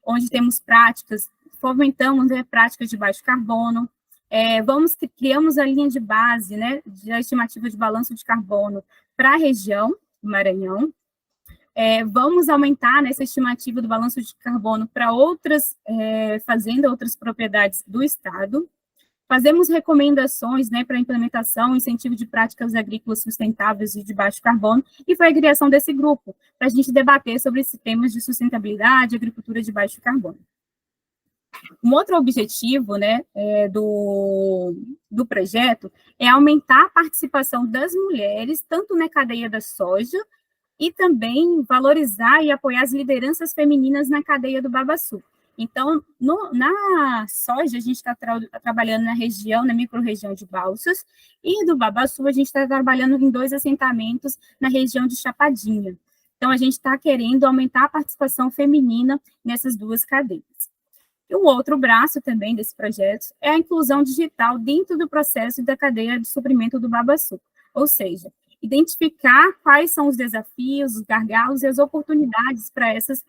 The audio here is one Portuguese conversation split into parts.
onde temos práticas, fomentamos, né, práticas de baixo carbono, criamos a linha de base, né, da estimativa de balanço de carbono para a região do Maranhão. Vamos aumentar nessa estimativa do balanço de carbono para outras fazendas, outras propriedades do Estado. Fazemos recomendações, né, para a implementação e incentivo de práticas agrícolas sustentáveis e de baixo carbono, e foi a criação desse grupo, para a gente debater sobre esses temas de sustentabilidade e agricultura de baixo carbono. Um outro objetivo, né, do projeto é aumentar a participação das mulheres, tanto na cadeia da soja, e também valorizar e apoiar as lideranças femininas na cadeia do babaçu. Então, na soja, a gente está trabalhando na região, na microrregião de Balsas, e do babaçu, a gente está trabalhando em 2 assentamentos na região de Chapadinha. Então, a gente está querendo aumentar a participação feminina nessas 2 cadeias. E um outro braço também desse projeto é a inclusão digital dentro do processo da cadeia de suprimento do babaçu, ou seja, identificar quais são os desafios, os gargalos e as oportunidades para essas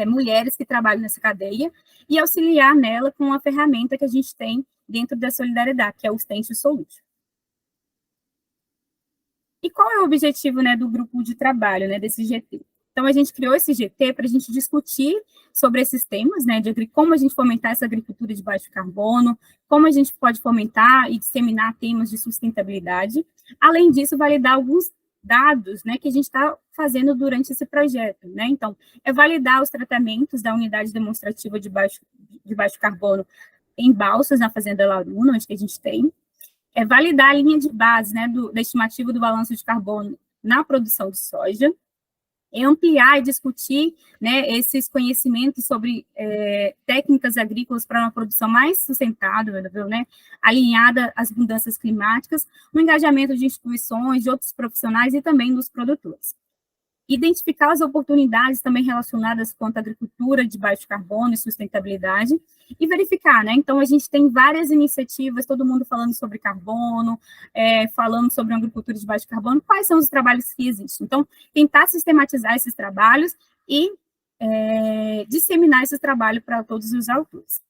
mulheres que trabalham nessa cadeia e auxiliar nela com a ferramenta que a gente tem dentro da solidariedade, que é o Extension Solution. E qual é o objetivo, né, do grupo de trabalho, né, desse GT? Então, a gente criou esse GT para a gente discutir sobre esses temas, né, de como a gente fomentar essa agricultura de baixo carbono, como a gente pode fomentar e disseminar temas de sustentabilidade. Além disso, validar alguns dados, né, que a gente está fazendo durante esse projeto, né? Então, validar os tratamentos da unidade demonstrativa de baixo carbono em Balsas, na Fazenda Laruna, onde que a gente tem, validar a linha de base, né, da estimativa do balanço de carbono na produção de soja, ampliar e discutir, né, esses conhecimentos sobre técnicas agrícolas para uma produção mais sustentável, né, alinhada às mudanças climáticas, o engajamento de instituições, de outros profissionais e também dos produtores. Identificar as oportunidades também relacionadas com a agricultura de baixo carbono e sustentabilidade, e verificar, né? Então, a gente tem várias iniciativas, todo mundo falando sobre carbono, falando sobre agricultura de baixo carbono, quais são os trabalhos que existem. Então, tentar sistematizar esses trabalhos e disseminar esse trabalho para todos os autores.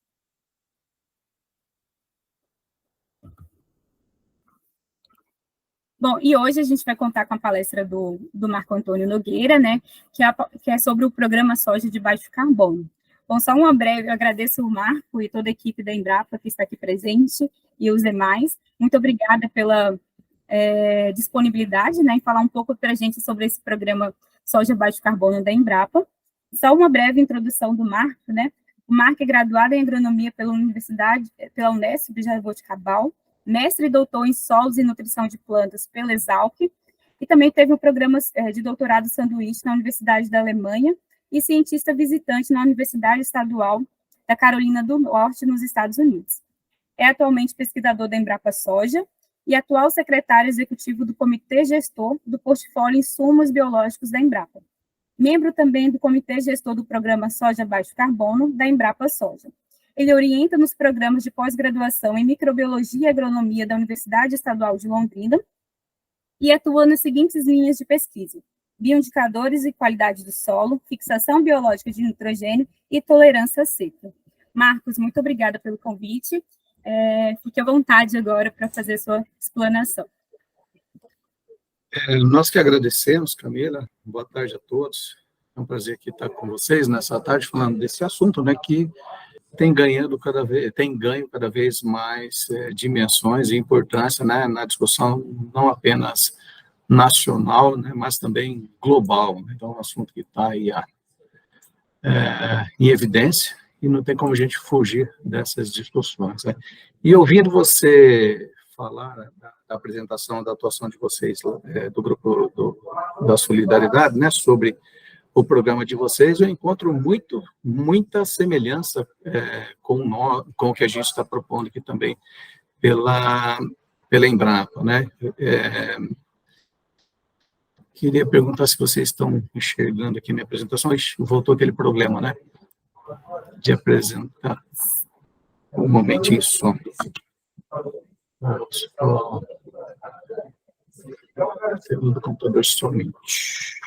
Bom, e hoje a gente vai contar com a palestra do Marco Antônio Nogueira, né, que é sobre o programa Soja de Baixo Carbono. Bom, só uma breve, eu agradeço o Marco e toda a equipe da Embrapa que está aqui presente, e os demais. Muito obrigada pela disponibilidade, né, em falar um pouco para a gente sobre esse programa Soja Baixo Carbono da Embrapa. Só uma breve introdução do Marco, né. O Marco é graduado em Agronomia pela Unesp de Jaboticabal, mestre e doutor em solos e nutrição de plantas pela Exalc, e também teve um programa de doutorado sanduíche na Universidade da Alemanha e cientista visitante na Universidade Estadual da Carolina do Norte, nos Estados Unidos. É atualmente pesquisador da Embrapa Soja e atual secretário executivo do Comitê Gestor do Portfólio Insumos Biológicos da Embrapa. Membro também do Comitê Gestor do Programa Soja Baixo Carbono da Embrapa Soja. Ele orienta nos programas de pós-graduação em Microbiologia e Agronomia da Universidade Estadual de Londrina e atua nas seguintes linhas de pesquisa: bioindicadores e qualidade do solo, fixação biológica de nitrogênio e tolerância à seca. Marcos, muito obrigada pelo convite. Fique à vontade agora para fazer sua explanação. Nós que agradecemos, Camila. Boa tarde a todos. É um prazer aqui estar com vocês nessa tarde falando desse assunto, né, que tem ganho cada vez mais dimensões e importância, né, na discussão não apenas nacional, né, mas também global. Então, é um assunto que está aí em evidência e não tem como a gente fugir dessas discussões, né? E ouvindo você falar da apresentação, da atuação de vocês, do grupo da Solidariedade, né, sobre o programa de vocês, eu encontro muita semelhança com o que a gente está propondo aqui também pela Embrapa, né? Queria perguntar se vocês estão enxergando aqui minha apresentação. Ixi, voltou aquele problema, né? De apresentar. Um momentinho só. Segundo computador somente.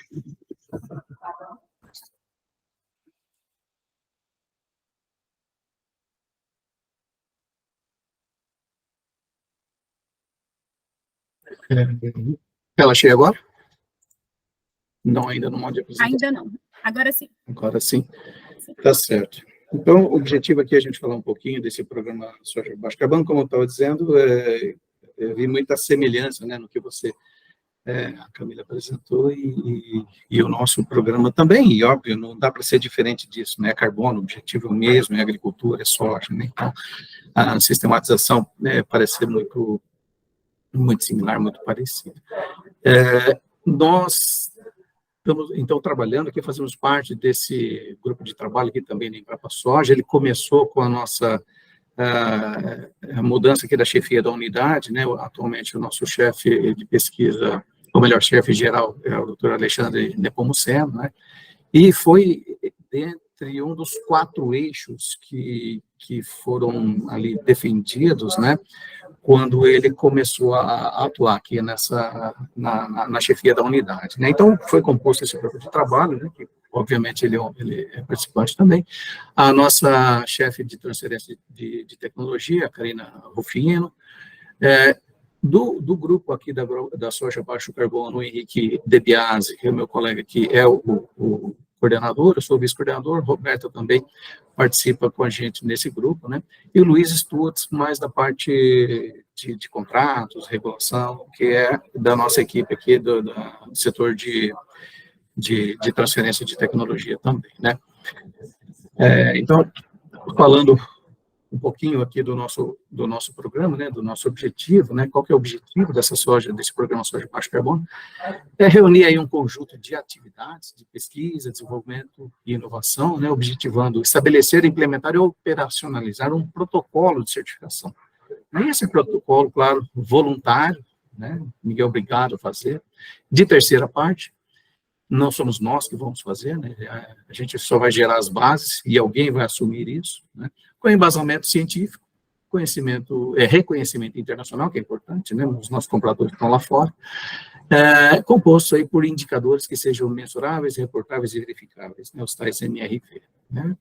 Ela chega agora? Não, ainda no modo de apresentação. Ainda não. Agora sim. Agora sim. Tá certo. Então, o objetivo aqui é a gente falar um pouquinho desse programa Soja Baixo Carbono. Como eu estava dizendo, eu vi muita semelhança, né, no que você, a Camila, apresentou e o nosso programa também, e óbvio, não dá para ser diferente disso, né, carbono, o objetivo é o mesmo, é agricultura, é soja, né, então a sistematização parece ser muito similar, muito parecida. Nós estamos, então, trabalhando aqui, fazemos parte desse grupo de trabalho aqui também na Embrapa Soja. Ele começou com a nossa a mudança aqui da chefia da unidade, né? Atualmente, o nosso chefe de pesquisa, ou melhor, chefe geral, é o doutor Alexandre Nepomuceno, né? E foi dentre um dos 4 eixos que foram ali defendidos, né? Quando ele começou a atuar aqui na chefia da unidade, né? Então, foi composto esse grupo de trabalho, né? Que, obviamente, ele é participante também. A nossa chefe de transferência de tecnologia, a Karina Rufino, do grupo aqui da Soja Baixo Carbono, o Henrique De Biasi, que é o meu colega aqui, é o coordenador, eu sou o vice-coordenador, Roberto também participa com a gente nesse grupo, né? E o Luiz Stutz, mais da parte de contratos, regulação, que é da nossa equipe aqui do setor de transferência de tecnologia também, né? Então, falando um pouquinho aqui do nosso programa, né, do nosso objetivo, né, qual que é o objetivo desse programa Soja Baixo Carbono? É reunir aí um conjunto de atividades de pesquisa, desenvolvimento e inovação, né, objetivando estabelecer, implementar e operacionalizar um protocolo de certificação. E esse protocolo, claro, voluntário, né, ninguém é obrigado a fazer, de terceira parte, não somos nós que vamos fazer, né, a gente só vai gerar as bases e alguém vai assumir isso, né, com embasamento científico, reconhecimento internacional, que é importante, né, os nossos compradores estão lá fora, composto aí por indicadores que sejam mensuráveis, reportáveis e verificáveis, né, os tais MRV, né,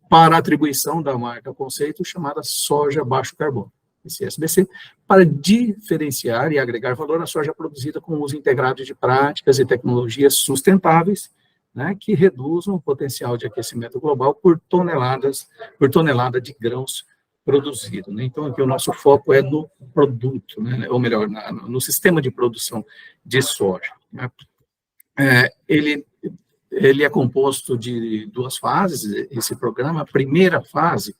para a atribuição da marca conceito chamada soja baixo carbono, esse SBC, para diferenciar e agregar valor à soja produzida com o uso integrado de práticas e tecnologias sustentáveis, né, que reduzam o potencial de aquecimento global por tonelada de grãos produzido, né? Então, aqui o nosso foco é no produto, né? Ou melhor, no sistema de produção de soja, né? Ele é composto de 2 fases, esse programa. A primeira fase,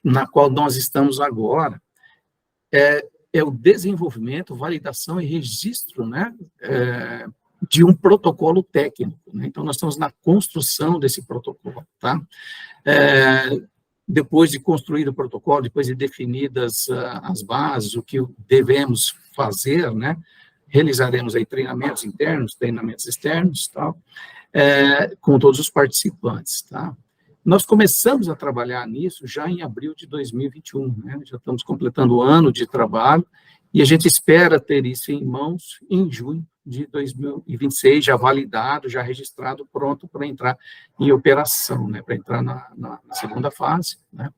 na qual nós estamos agora, é o desenvolvimento, validação e registro, né, de um protocolo técnico, né? Então, nós estamos na construção desse protocolo, tá? Depois de construir o protocolo, depois de definidas as bases, o que devemos fazer, né, realizaremos aí treinamentos internos, treinamentos externos, tal, com todos os participantes, tá? Nós começamos a trabalhar nisso já em abril de 2021, né? Já estamos completando o ano de trabalho, e a gente espera ter isso em mãos em junho de 2026, já validado, já registrado, pronto para entrar em operação, né, para entrar na segunda fase, né.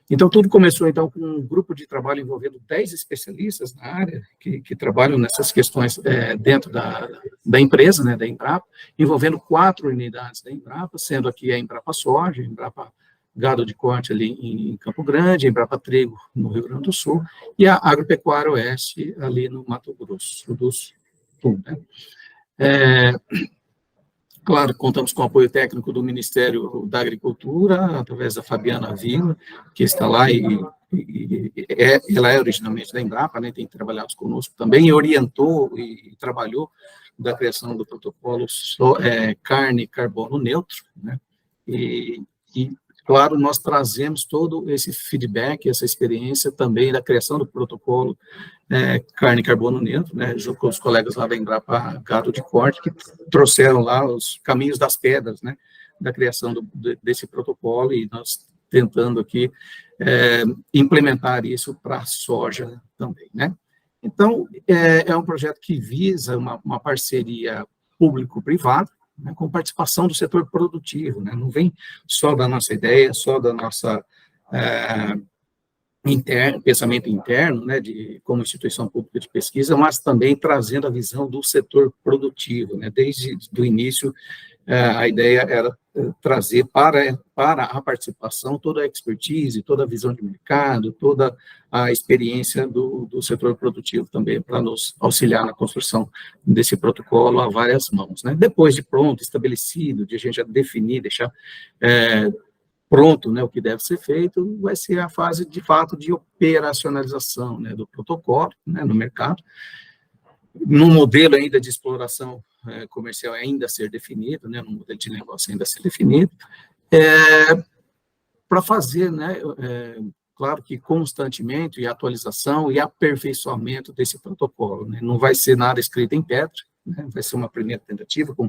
Então, tudo começou, então, com um grupo de trabalho envolvendo 10 especialistas na área, que trabalham nessas questões dentro da empresa, né, da Embrapa, envolvendo 4 unidades da Embrapa, sendo aqui a Embrapa Soja, a Embrapa Gado de Corte ali em Campo Grande, a Embrapa Trigo no Rio Grande do Sul, e a Agropecuária Oeste ali no Mato Grosso do Sul, né. Claro, contamos com o apoio técnico do Ministério da Agricultura, através da Fabiana Vila, que está lá ela é originalmente da Embrapa, né, tem trabalhado conosco também, e orientou e trabalhou da criação do protocolo carne carbono neutro, né, e claro, nós trazemos todo esse feedback, essa experiência também da criação do protocolo carne carbono neutro, né, junto com os colegas lá da Embrapa Gado de Corte, que trouxeram lá os caminhos das pedras, né, da criação desse protocolo, e nós tentando aqui implementar isso para a soja também, né. Então, é um projeto que visa uma parceria público-privada, né, com participação do setor produtivo, né, não vem só da nossa ideia, só da nossa pensamento interno, né, como instituição pública de pesquisa, mas também trazendo a visão do setor produtivo, né, desde o início, a ideia era trazer para a participação toda a expertise, toda a visão de mercado, toda a experiência do setor produtivo também, para nos auxiliar na construção desse protocolo a várias mãos, né. Depois de pronto, estabelecido, de a gente já definir, deixar pronto, né, o que deve ser feito, vai ser a fase, de fato, de operacionalização, né, do protocolo, né, no mercado, num modelo ainda de exploração comercial ainda a ser definido, né, num modelo de negócio ainda a ser definido, para fazer, né, claro que constantemente, e atualização e aperfeiçoamento desse protocolo, né, não vai ser nada escrito em pedra, né, vai ser uma primeira tentativa com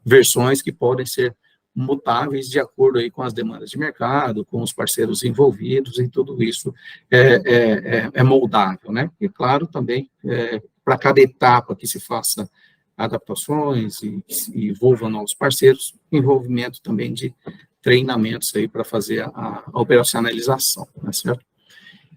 versões que podem ser mutáveis de acordo aí com as demandas de mercado, com os parceiros envolvidos, e tudo isso é moldável, né? E, claro, também, para cada etapa que se faça adaptações e envolva novos parceiros, envolvimento também de treinamentos aí para fazer a operacionalização, né, certo?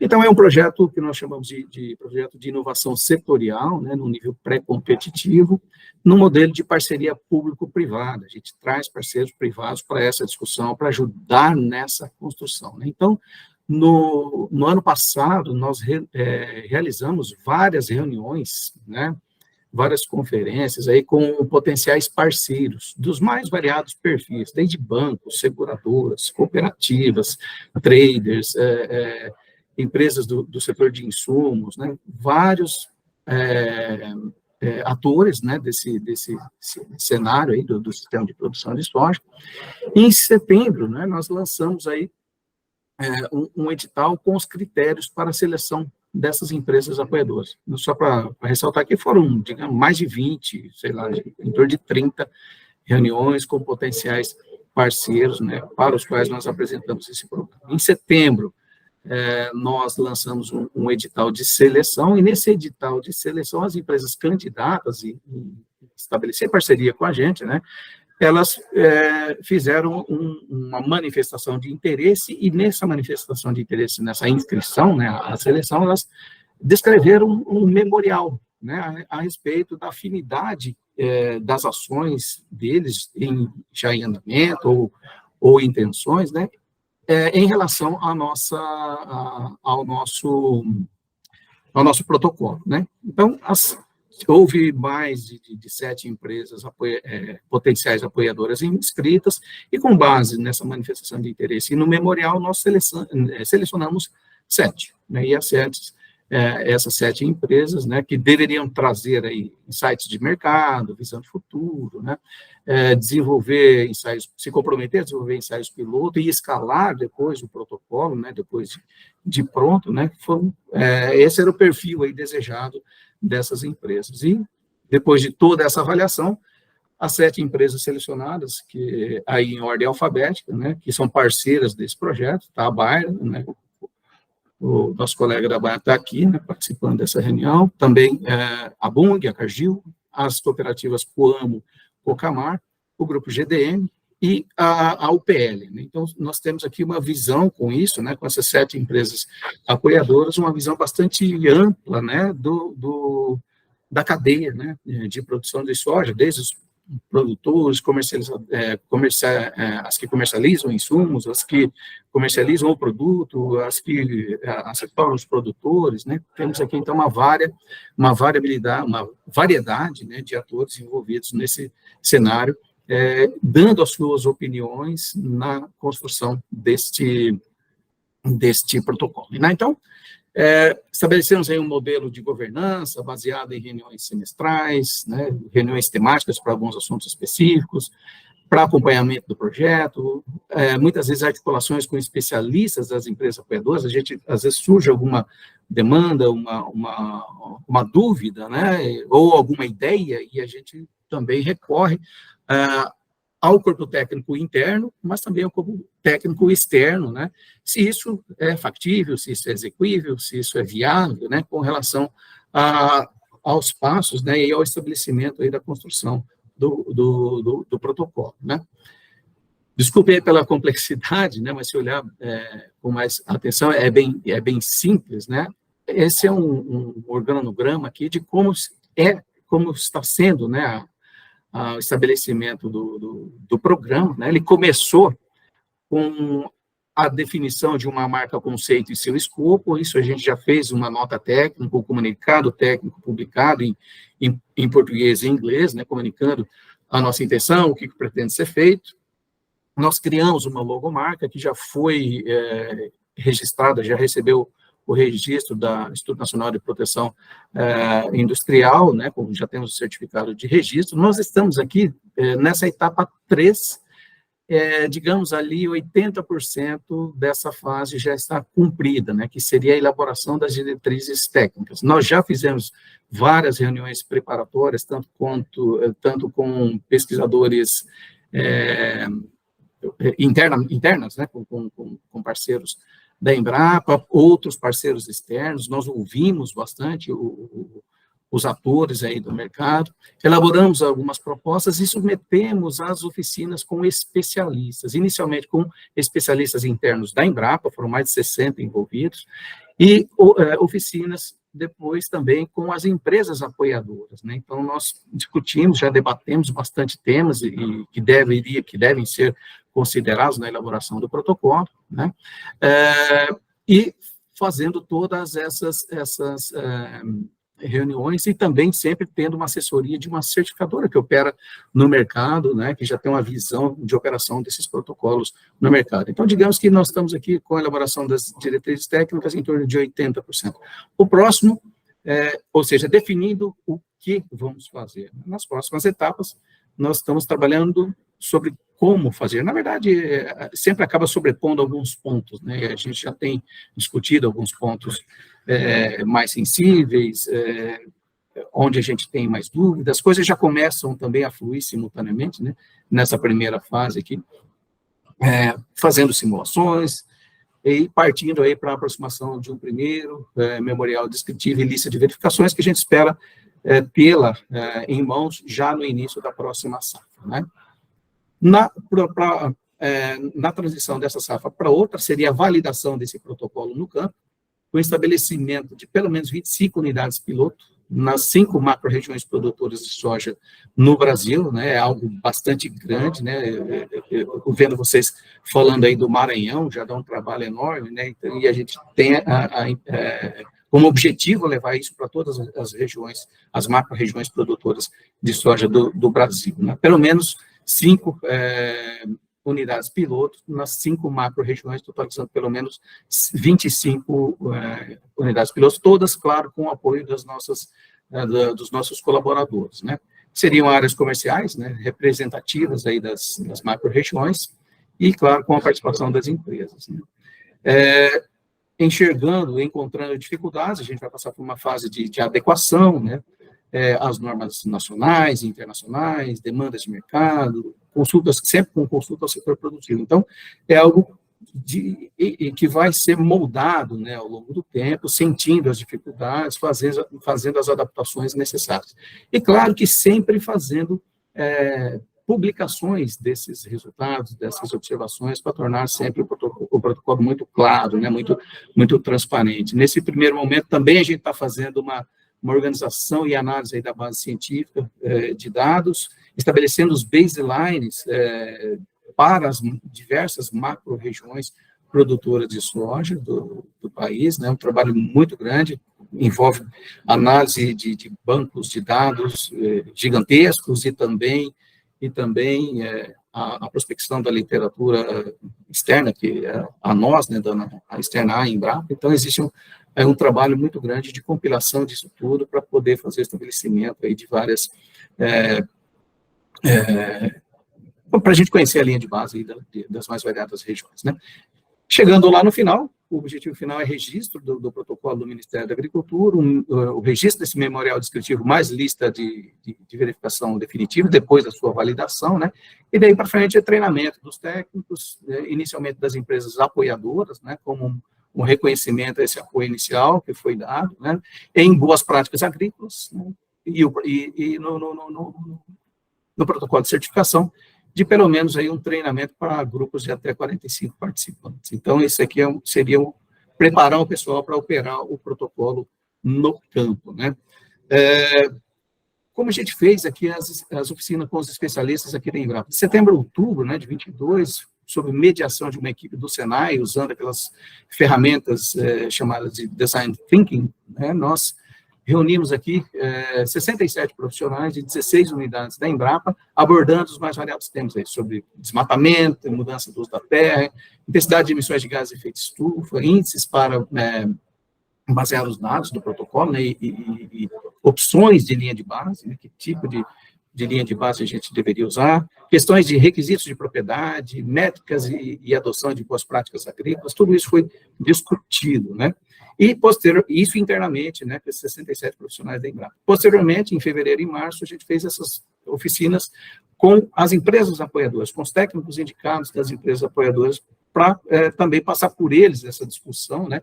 Então, é um projeto que nós chamamos de projeto de inovação setorial, né, no nível pré-competitivo, no modelo de parceria público-privada. A gente traz parceiros privados para essa discussão, para ajudar nessa construção, né? Então, no ano passado, nós realizamos várias reuniões, né, várias conferências aí com potenciais parceiros dos mais variados perfis, desde bancos, seguradoras, cooperativas, traders, empresas do setor de insumos, né, vários atores, né, desse cenário aí do sistema de produção de soja. Em setembro, né, nós lançamos aí um edital com os critérios para a seleção dessas empresas apoiadoras. Só para ressaltar que foram, digamos, mais de 20, sei lá, em torno de 30 reuniões com potenciais parceiros, né, para os quais nós apresentamos esse programa. Em setembro, nós lançamos um edital de seleção, e nesse edital de seleção, as empresas candidatas e estabelecer parceria com a gente, né, elas fizeram uma manifestação de interesse, e nessa manifestação de interesse, nessa inscrição, né, a seleção, elas descreveram um memorial, né, a respeito da afinidade das ações deles já em andamento ou intenções, né, em relação ao nosso protocolo, né? Então, houve mais de 7 empresas potenciais apoiadoras inscritas, e com base nessa manifestação de interesse e no memorial, nós selecionamos 7, né? E essas 7 empresas, né, que deveriam trazer aí insights de mercado, visão de futuro, né, desenvolver ensaios, se comprometer a desenvolver ensaios piloto e escalar depois o protocolo, né, depois de pronto, né, esse era o perfil aí desejado dessas empresas. E depois de toda essa avaliação, as 7 empresas selecionadas, que aí em ordem alfabética, né, que são parceiras desse projeto, tá, a Bayer, né, o nosso colega da Bayer está aqui, né, participando dessa reunião, também a Bung, a Cargill, as cooperativas Coamo, Cocamar, o grupo GDM e a UPL, né? Então, nós temos aqui uma visão com isso, né, com essas 7 empresas apoiadoras, uma visão bastante ampla, né, da cadeia, né, de produção de soja, desde os produtores, as que comercializam insumos, as que comercializam o produto, as que assessoram os produtores, né? Temos aqui, então, uma variedade, né, de atores envolvidos nesse cenário, dando as suas opiniões na construção deste protocolo. Então, estabelecemos aí um modelo de governança baseado em reuniões semestrais, né, reuniões temáticas para alguns assuntos específicos, para acompanhamento do projeto, muitas vezes articulações com especialistas das empresas apoiadoras. A gente, às vezes, surge alguma demanda, uma dúvida, né, ou alguma ideia, e a gente também recorre ao corpo técnico interno, mas também ao corpo técnico externo, né, se isso é factível, se isso é execuível, se isso é viável, né, com relação aos passos, né, e ao estabelecimento aí da construção do protocolo, né. Desculpe aí pela complexidade, né, mas se olhar com mais atenção, é bem simples, né? Esse é um organograma aqui de como está sendo, né, o estabelecimento do programa, né? Ele começou com a definição de uma marca conceito e seu escopo. Isso a gente já fez uma nota técnica, um comunicado técnico publicado em português e inglês, né, comunicando a nossa intenção, o que pretende ser feito. Nós criamos uma logomarca que já foi registrada, já recebeu o registro do Instituto Nacional de Proteção Industrial, né, já temos o certificado de registro. Nós estamos aqui nessa etapa 3, digamos ali, 80% dessa fase já está cumprida, né, que seria a elaboração das diretrizes técnicas. Nós já fizemos várias reuniões preparatórias, tanto com pesquisadores internas, né, com parceiros da Embrapa, outros parceiros externos. Nós ouvimos bastante os atores aí do mercado, elaboramos algumas propostas e submetemos às oficinas com especialistas, inicialmente com especialistas internos da Embrapa, foram mais de 60 envolvidos, e oficinas depois também com as empresas apoiadoras, né? Então, nós discutimos, já debatemos bastante temas que devem ser considerados na elaboração do protocolo, né? E fazendo todas essas reuniões e também sempre tendo uma assessoria de uma certificadora que opera no mercado, né, que já tem uma visão de operação desses protocolos no mercado. Então, digamos que nós estamos aqui com a elaboração das diretrizes técnicas em torno de 80%. O próximo, ou seja, definindo o que vamos fazer. Nas próximas etapas, nós estamos trabalhando sobre como fazer. Na verdade, sempre acaba sobrepondo alguns pontos, né? A gente já tem discutido alguns pontos mais sensíveis, onde a gente tem mais dúvidas, as coisas já começam também a fluir simultaneamente, né? Nessa primeira fase aqui, fazendo simulações, e partindo aí para a aproximação de um primeiro memorial descritivo e lista de verificações que a gente espera tê-la em mãos já no início da próxima safra, né? Na transição dessa safra para outra, seria a validação desse protocolo no campo, com o estabelecimento de pelo menos 25 unidades piloto nas 5 macro-regiões produtoras de soja no Brasil, né, é algo bastante grande, né, eu vendo vocês falando aí do Maranhão, já dá um trabalho enorme, né, e a gente tem como objetivo levar isso para todas as regiões, as macro-regiões produtoras de soja do Brasil, né, pelo menos 5 unidades pilotos nas 5 macro-regiões, totalizando pelo menos 25 unidades pilotos, todas, claro, com o apoio dos nossos colaboradores, né? Seriam áreas comerciais, né, representativas aí das macro-regiões, e, claro, com a participação das empresas, né? Encontrando dificuldades, a gente vai passar por uma fase de adequação, né, às normas nacionais e internacionais, demandas de mercado, consultas, sempre com consulta ao setor produtivo. Então, é algo que vai ser moldado, né, ao longo do tempo, sentindo as dificuldades, fazendo as adaptações necessárias. E, claro, que sempre fazendo publicações desses resultados, dessas observações, para tornar sempre o protocolo muito claro, né, muito transparente. Nesse primeiro momento, também a gente está fazendo uma organização e análise aí da base científica de dados, estabelecendo os baselines para as diversas macro-regiões produtoras de soja do país, né, um trabalho muito grande, envolve análise de bancos de dados gigantescos e também a prospecção da literatura externa, que é a nós, né, a externa a Embrapa. Então, existe um trabalho muito grande de compilação disso tudo para poder fazer o estabelecimento aí de várias... para a gente conhecer a linha de base aí das mais variadas regiões, né? Chegando lá no final, o objetivo final é registro do protocolo do Ministério da Agricultura, o registro desse memorial descritivo mais lista de verificação definitiva, depois da sua validação, né? E daí para frente é treinamento dos técnicos, inicialmente das empresas apoiadoras, né? Como um reconhecimento a esse apoio inicial que foi dado, né? Em boas práticas agrícolas, né? E no protocolo de certificação, de pelo menos aí um treinamento para grupos de até 45 participantes. Então, esse aqui seria preparar o pessoal para operar o protocolo no campo, né? Como a gente fez aqui as oficinas com os especialistas aqui da Embrapa, de setembro a outubro, né, de 22, sob mediação de uma equipe do Senai, usando aquelas ferramentas chamadas de Design Thinking, né, nós reunimos aqui 67 profissionais de 16 unidades da Embrapa, abordando os mais variados temas aí, sobre desmatamento, mudança do uso da terra, intensidade de emissões de gases de efeito estufa, índices para basear os dados do protocolo, né, e opções de linha de base, né, que tipo de linha de base a gente deveria usar, questões de requisitos de propriedade, métricas e adoção de boas práticas agrícolas, tudo isso foi discutido, né? E isso internamente, né, com esses 67 profissionais da Embrapa. Posteriormente, em fevereiro e março, a gente fez essas oficinas com as empresas apoiadoras, com os técnicos indicados das empresas apoiadoras, para também passar por eles essa discussão, né,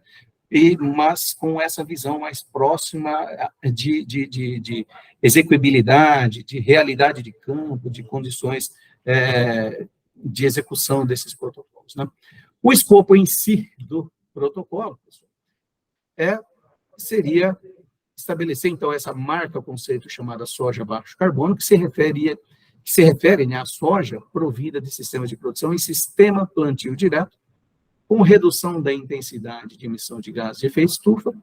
mas com essa visão mais próxima de execuibilidade, de realidade de campo, de condições de execução desses protocolos, né? O escopo em si do protocolo, pessoal, seria estabelecer, então, essa marca, conceito chamada soja baixo carbono, que se refere, né, à soja provida de sistemas de produção em sistema plantio direto, com redução da intensidade de emissão de gases de efeito estufa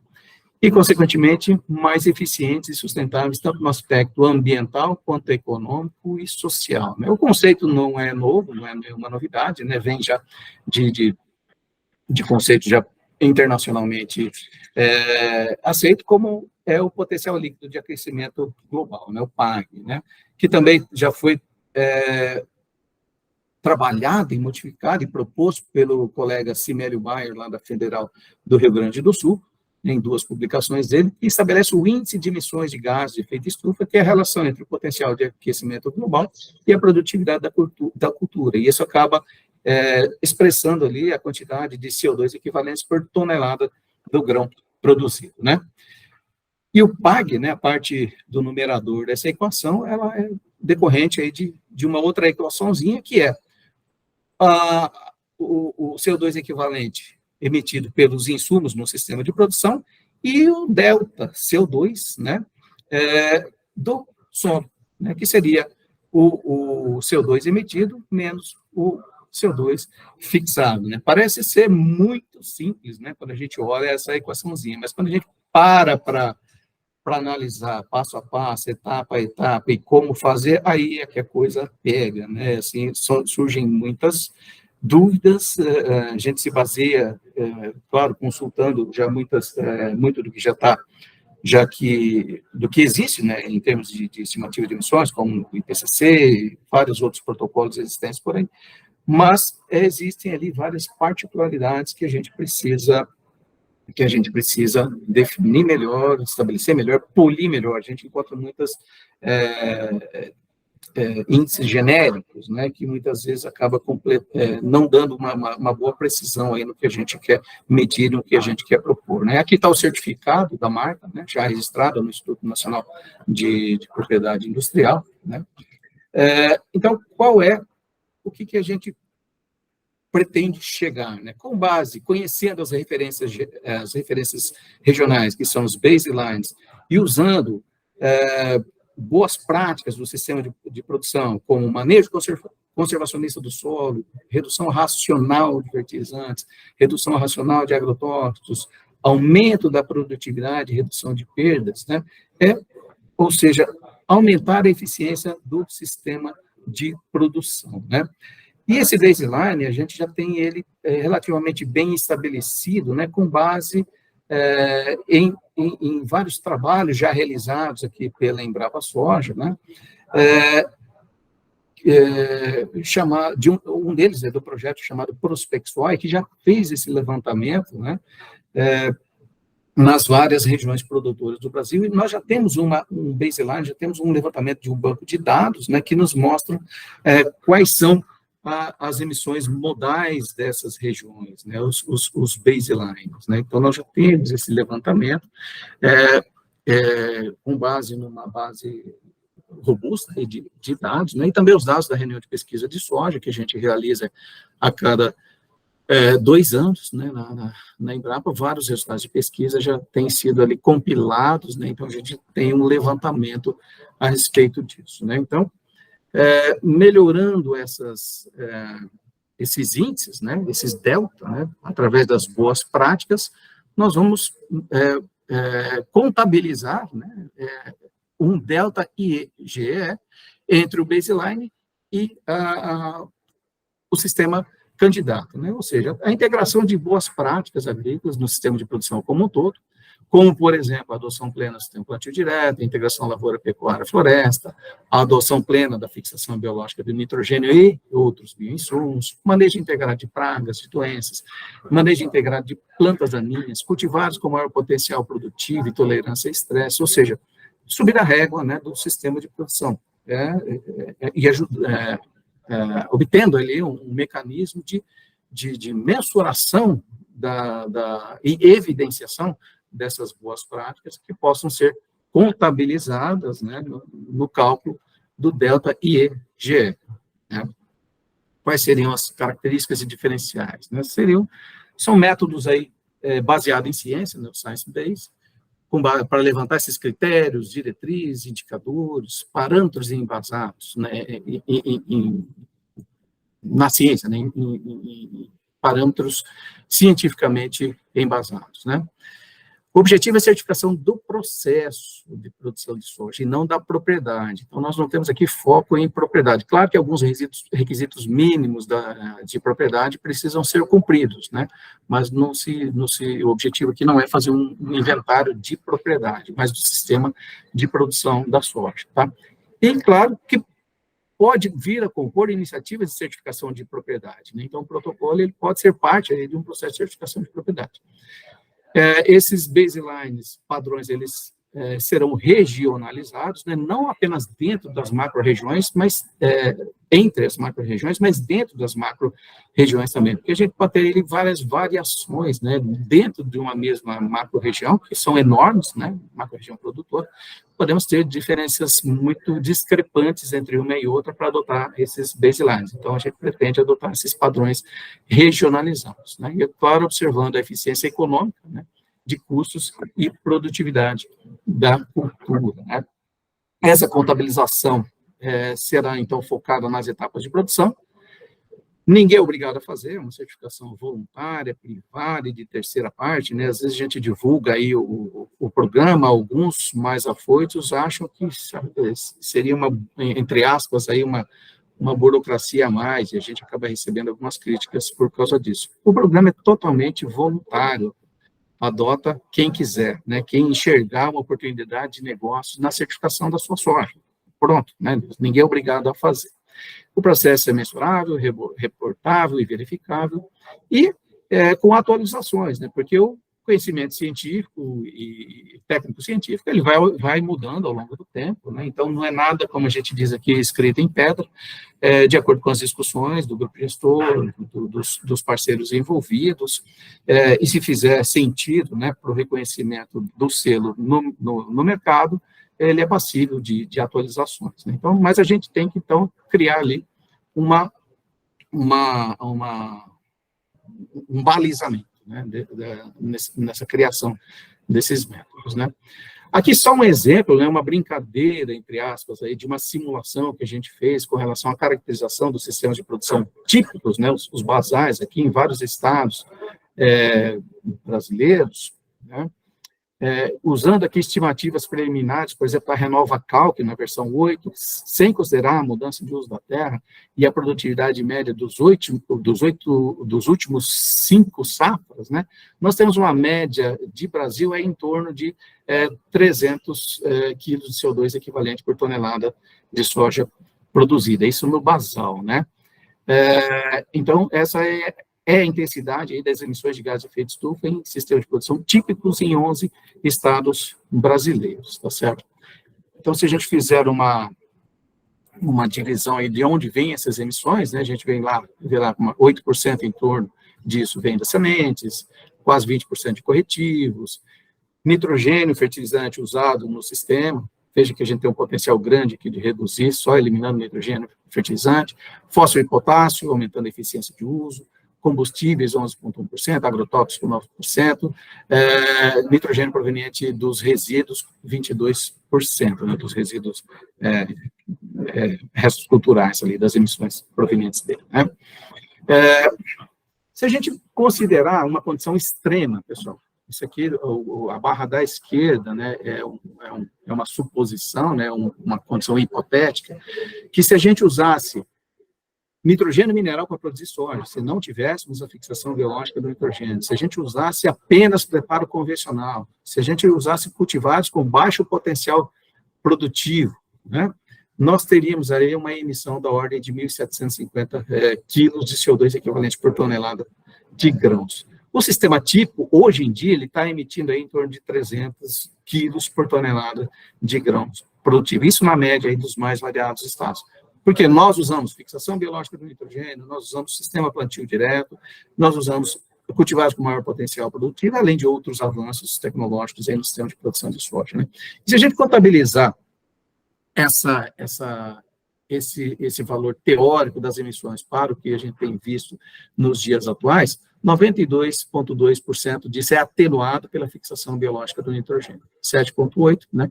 e, consequentemente, mais eficientes e sustentáveis, tanto no aspecto ambiental quanto econômico e social, né? O conceito não é novo, não é nenhuma novidade, né? Vem já de conceito já internacionalmente aceito, como é o potencial líquido de aquecimento global, né? O PAG, né? Que também já foi trabalhado e modificado e proposto pelo colega Cimélio Bayer, lá da Federal do Rio Grande do Sul, em 2 publicações dele, que estabelece o índice de emissões de gases de efeito estufa, que é a relação entre o potencial de aquecimento global e a produtividade da cultura. E isso acaba expressando ali a quantidade de CO2 equivalentes por tonelada do grão produzido, né? E o PAG, né, a parte do numerador dessa equação, ela é decorrente aí de uma outra equaçãozinha, que é o CO2 equivalente emitido pelos insumos no sistema de produção e o delta CO2, né, do solo, né, que seria o CO2 emitido menos o CO2 fixado, né? Parece ser muito simples, né, quando a gente olha essa equaçãozinha, mas quando a gente para analisar passo a passo, etapa a etapa, e como fazer, aí é que a coisa pega, né? Assim, surgem muitas dúvidas, a gente se baseia, claro, consultando já muito do que do que existe, né, em termos de estimativa de emissões, como o IPCC, vários outros protocolos existentes por aí, mas existem ali várias particularidades que a gente precisa definir melhor, estabelecer melhor, polir melhor. A gente encontra muitas índices genéricos, né, que muitas vezes acaba não dando uma boa precisão aí no que a gente quer medir, no que a gente quer propor, né. Aqui está o certificado da marca, né, já registrado no Instituto Nacional de Propriedade Industrial, né. Então, o que a gente pretende chegar, né? Com base, conhecendo as referências regionais, que são os baselines, e usando boas práticas do sistema de produção, como manejo conservacionista do solo, redução racional de fertilizantes, redução racional de agrotóxicos, aumento da produtividade, redução de perdas, né? Ou seja, aumentar a eficiência do sistema de produção, né? E esse baseline, a gente já tem ele relativamente bem estabelecido, né, com base em vários trabalhos já realizados aqui pela Embrapa Soja, né, um deles é do projeto chamado Prospexoy, que já fez esse levantamento, né, nas várias regiões produtoras do Brasil, e nós já temos um baseline, já temos um levantamento de um banco de dados, né, que nos mostram quais são as emissões modais dessas regiões, né, os baselines, né. Então, nós já temos esse levantamento com base numa base robusta de dados, né, e também os dados da reunião de pesquisa de soja, que a gente realiza a cada 2 anos, né, na Embrapa, vários resultados de pesquisa já têm sido ali compilados, né, então a gente tem um levantamento a respeito disso, né, então, melhorando esses índices, né, esses delta, né, através das boas práticas, nós vamos contabilizar, né, um delta IGE entre o baseline e o sistema candidato, né? Ou seja, a integração de boas práticas agrícolas no sistema de produção como um todo, como, por exemplo, a adoção plena do sistema plantio direto, a integração lavoura-pecuária-floresta, a adoção plena da fixação biológica do nitrogênio e outros bioinsumos, manejo integrado de pragas, de doenças, manejo integrado de plantas daninhas, cultivares com maior potencial produtivo e tolerância a estresse, ou seja, subir a régua, né, do sistema de produção, obtendo ali um mecanismo de mensuração e evidenciação dessas boas práticas que possam ser contabilizadas, né, no cálculo do delta IEGE. Né? Quais seriam as características e diferenciais? Né? São métodos aí baseados em ciência, né, science-based, para levantar esses critérios, diretrizes, indicadores, parâmetros embasados, né, na ciência, né, em parâmetros cientificamente embasados, né. O objetivo é a certificação do processo de produção de soja e não da propriedade. Então, nós não temos aqui foco em propriedade. Claro que alguns requisitos mínimos de propriedade precisam ser cumpridos, né? Mas o objetivo aqui não é fazer um inventário de propriedade, mas do sistema de produção da soja, tá? E, claro, que pode vir a compor iniciativas de certificação de propriedade, né? Então, o protocolo ele pode ser parte de um processo de certificação de propriedade. Esses baselines, padrões, eles serão regionalizados, né, não apenas dentro das macro-regiões, mas entre as macro-regiões, mas dentro das macro-regiões também, porque a gente pode ter várias variações, né, dentro de uma mesma macro-região, que são enormes, né, macro-região produtora, podemos ter diferenças muito discrepantes entre uma e outra para adotar esses baselines. Então, a gente pretende adotar esses padrões regionalizados, né, e, claro, observando a eficiência econômica, né, de custos e produtividade da cultura, né. Essa contabilização será, então, focada nas etapas de produção. Ninguém é obrigado a fazer, é uma certificação voluntária, privada e de terceira parte, né? Às vezes a gente divulga aí o programa, alguns mais afoitos acham que seria entre aspas, aí uma burocracia a mais, e a gente acaba recebendo algumas críticas por causa disso. O programa é totalmente voluntário, adota quem quiser, né? Quem enxergar uma oportunidade de negócio na certificação da sua soja. Pronto, né? Ninguém é obrigado a fazer. O processo é mensurável, reportável e verificável, e com atualizações, né? Porque o conhecimento científico e técnico-científico, ele vai mudando ao longo do tempo, né? Então, não é nada, como a gente diz aqui, escrito em pedra, de acordo com as discussões do grupo gestor, dos parceiros envolvidos, e se fizer sentido, né, para o reconhecimento do selo no mercado, ele é passível de atualizações, né? Então, mas a gente tem que, então, criar ali um balizamento, né, nessa criação desses métodos, né. Aqui só um exemplo, né, uma brincadeira, entre aspas, aí, de uma simulação que a gente fez com relação à caracterização dos sistemas de produção típicos, né, os basais aqui em vários estados brasileiros, né, usando aqui estimativas preliminares, por exemplo, a Renova Calc, na versão 8, sem considerar a mudança de uso da terra e a produtividade média dos últimos 5 safras, né, nós temos uma média de Brasil em torno de 300 quilos de CO2 equivalente por tonelada de soja produzida, isso no basal, né. Então, essa é a intensidade aí das emissões de gás de efeito estufa em sistemas de produção típicos em 11 estados brasileiros, tá certo? Então, se a gente fizer uma divisão aí de onde vêm essas emissões, né, a gente vê lá 8% em torno disso vem das sementes, quase 20% de corretivos, nitrogênio, fertilizante usado no sistema, Veja que a gente tem um potencial grande aqui de reduzir, só eliminando nitrogênio fertilizante, fósforo e potássio, aumentando a eficiência de uso, combustíveis 11,1%, agrotóxicos 9%, nitrogênio proveniente dos resíduos 22%, né, dos resíduos restos culturais ali, das emissões provenientes dele, né. Se a gente considerar uma condição extrema, pessoal, isso aqui, a barra da esquerda, né, é uma suposição, né, uma condição hipotética, que se a gente usasse nitrogênio mineral para produzir soja, se não tivéssemos a fixação biológica do nitrogênio, se a gente usasse apenas preparo convencional, se a gente usasse cultivares com baixo potencial produtivo, né, nós teríamos aí uma emissão da ordem de 1.750 quilos de CO2 equivalente por tonelada de grãos. O sistema típico, hoje em dia, ele está emitindo aí em torno de 300 quilos por tonelada de grãos produtivos. Isso na média aí dos mais variados estados. Porque nós usamos fixação biológica do nitrogênio, nós usamos sistema plantio direto, nós usamos cultivares com maior potencial produtivo, além de outros avanços tecnológicos aí no sistema de produção de soja, né? E se a gente contabilizar esse valor teórico das emissões para o que a gente tem visto nos dias atuais, 92,2% disso é atenuado pela fixação biológica do nitrogênio, 7,8%, né,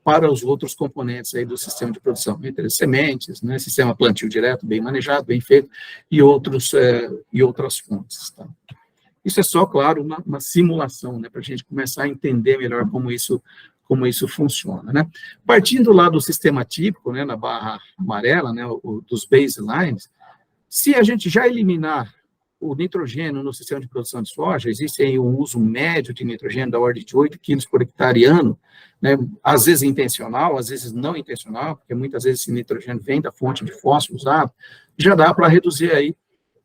para os outros componentes aí do sistema de produção, entre as sementes, né, sistema plantio direto, bem manejado, bem feito, e outras fontes. Tá? Isso é só, claro, uma simulação, né, para a gente começar a entender melhor como isso funciona, né? Partindo lá do sistema típico, né, na barra amarela, né, dos baselines, se a gente já eliminar o nitrogênio no sistema de produção de soja, existe aí um uso médio de nitrogênio da ordem de 8 quilos por hectare ano, né, às vezes intencional, às vezes não intencional, porque muitas vezes esse nitrogênio vem da fonte de fósforo usado, já dá para reduzir aí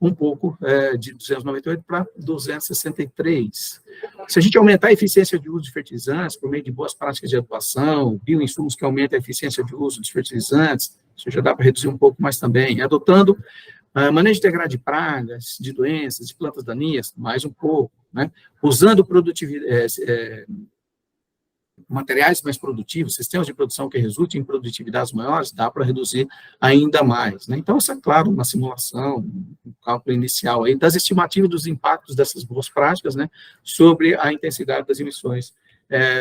um pouco de 298 para 263. Se a gente aumentar a eficiência de uso de fertilizantes por meio de boas práticas de adubação, bioinsumos que aumentam a eficiência de uso dos fertilizantes, isso já dá para reduzir um pouco mais também. Adotando manejo integrado de pragas, de doenças, de plantas daninhas, mais um pouco, né? Usando materiais mais produtivos, sistemas de produção que resultem em produtividades maiores, dá para reduzir ainda mais, né? Então, isso é claro, uma simulação, um cálculo inicial aí das estimativas dos impactos dessas boas práticas, né, sobre a intensidade das emissões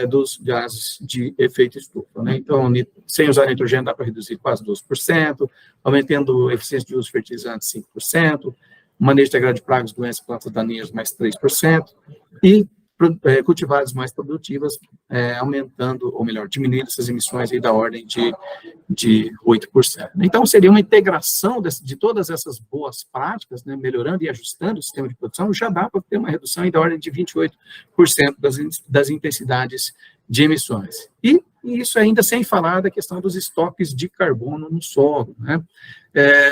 dos gases de efeito estufa, né? Então, sem usar nitrogênio dá para reduzir quase 12%, aumentando a eficiência de uso de fertilizantes 5%, manejo integrado de pragas, doenças, plantas daninhas mais 3%, e cultivares mais produtivas, aumentando, ou melhor, diminuindo essas emissões aí da ordem de 8%. Então, seria uma integração de todas essas boas práticas, né, melhorando e ajustando o sistema de produção, já dá para ter uma redução aí da ordem de 28% das intensidades de emissões. E isso ainda sem falar da questão dos estoques de carbono no solo, né,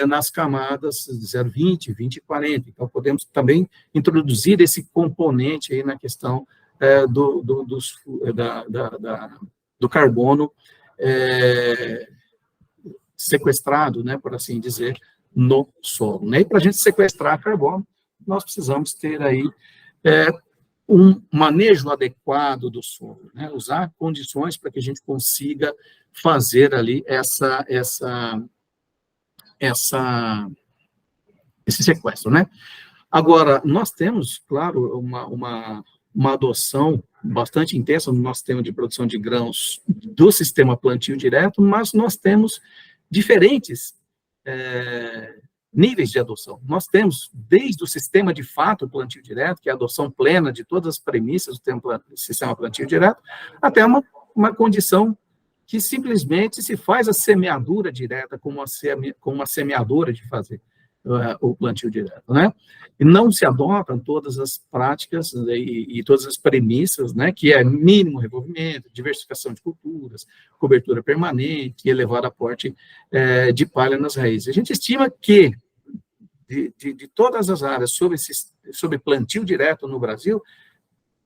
nas camadas 0,20, 20 e 40. Então, podemos também introduzir esse componente aí na questão do carbono sequestrado, né, por assim dizer, no solo. Né? E para a gente sequestrar carbono, nós precisamos ter aí um manejo adequado do solo, né? Usar condições para que a gente consiga fazer ali esse sequestro, né? Agora, nós temos, claro, uma adoção bastante intensa no nosso sistema de produção de grãos do sistema plantio direto, mas nós temos diferentes níveis de adoção. Nós temos, desde o sistema de fato plantio direto, que é a adoção plena de todas as premissas do sistema plantio direto, até uma condição que simplesmente se faz a semeadura direta como uma semeadora de fazer o plantio direto, né? E não se adotam todas as práticas e todas as premissas, né, que é mínimo revolvimento, diversificação de culturas, cobertura permanente e elevado aporte de palha nas raízes. A gente estima que de todas as áreas sobre plantio direto no Brasil,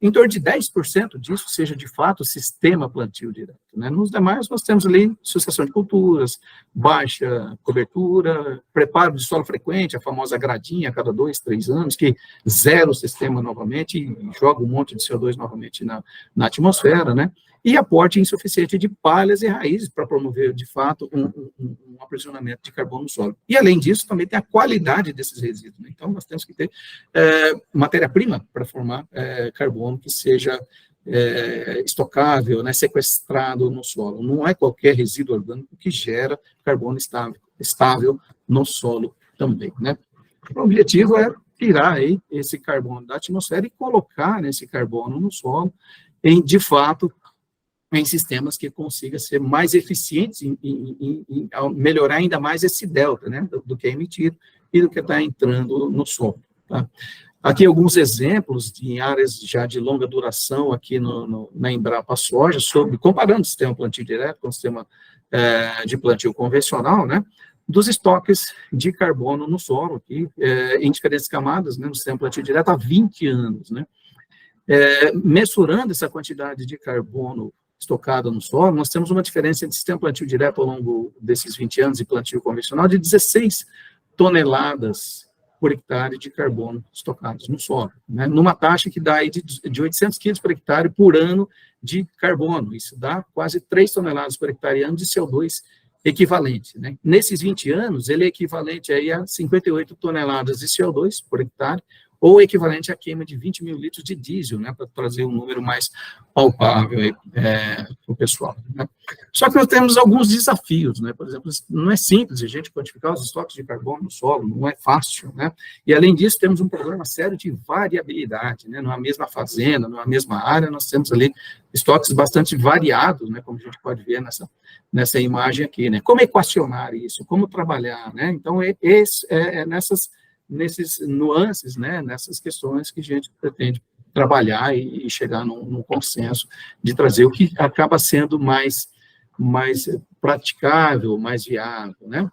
em torno de 10% disso seja, de fato, sistema plantio direto, né? Nos demais, nós temos ali sucessão de culturas, baixa cobertura, preparo de solo frequente, a famosa gradinha a cada 2, 3 anos, que zera o sistema novamente e joga um monte de CO2 novamente na atmosfera, né? e aporte insuficiente de palhas e raízes para promover, de fato, um aprisionamento de carbono no solo. E, além disso, também tem a qualidade desses resíduos, né? Então, nós temos que ter matéria-prima para formar carbono que seja estocável, né, sequestrado no solo. Não é qualquer resíduo orgânico que gera carbono estável no solo também, né? O objetivo é tirar aí esse carbono da atmosfera e colocar esse carbono no solo, de fato, em sistemas que consigam ser mais eficientes em melhorar ainda mais esse delta, né, do que é emitido e do que está entrando no solo, tá? Aqui alguns exemplos em áreas já de longa duração aqui na Embrapa Soja, comparando o sistema plantio direto com o sistema de plantio convencional, né, dos estoques de carbono no solo, aqui, em diferentes camadas, né, no sistema plantio direto há 20 anos, né. Mensurando essa quantidade de carbono estocada no solo, nós temos uma diferença entre sistema plantio direto ao longo desses 20 anos e plantio convencional de 16 toneladas por hectare de carbono estocados no solo, né, numa taxa que dá aí de 800 quilos por hectare por ano de carbono. Isso dá quase 3 toneladas por hectare ano de CO2 equivalente, né? Nesses 20 anos, ele é equivalente aí a 58 toneladas de CO2 por hectare, ou equivalente à queima de 20 mil litros de diesel, né, para trazer um número mais palpável para o pessoal, né? Só que nós temos alguns desafios, né? Por exemplo, não é simples a gente quantificar os estoques de carbono no solo, não é fácil, né? E, além disso, temos um problema sério de variabilidade, né? Numa mesma fazenda, numa mesma área, nós temos ali estoques bastante variados, né, como a gente pode ver nessa imagem aqui, né? Como equacionar isso? Como trabalhar, né? Então, nesses nuances, né, nessas questões que a gente pretende trabalhar e chegar num consenso de trazer o que acaba sendo mais praticável, mais viável, né?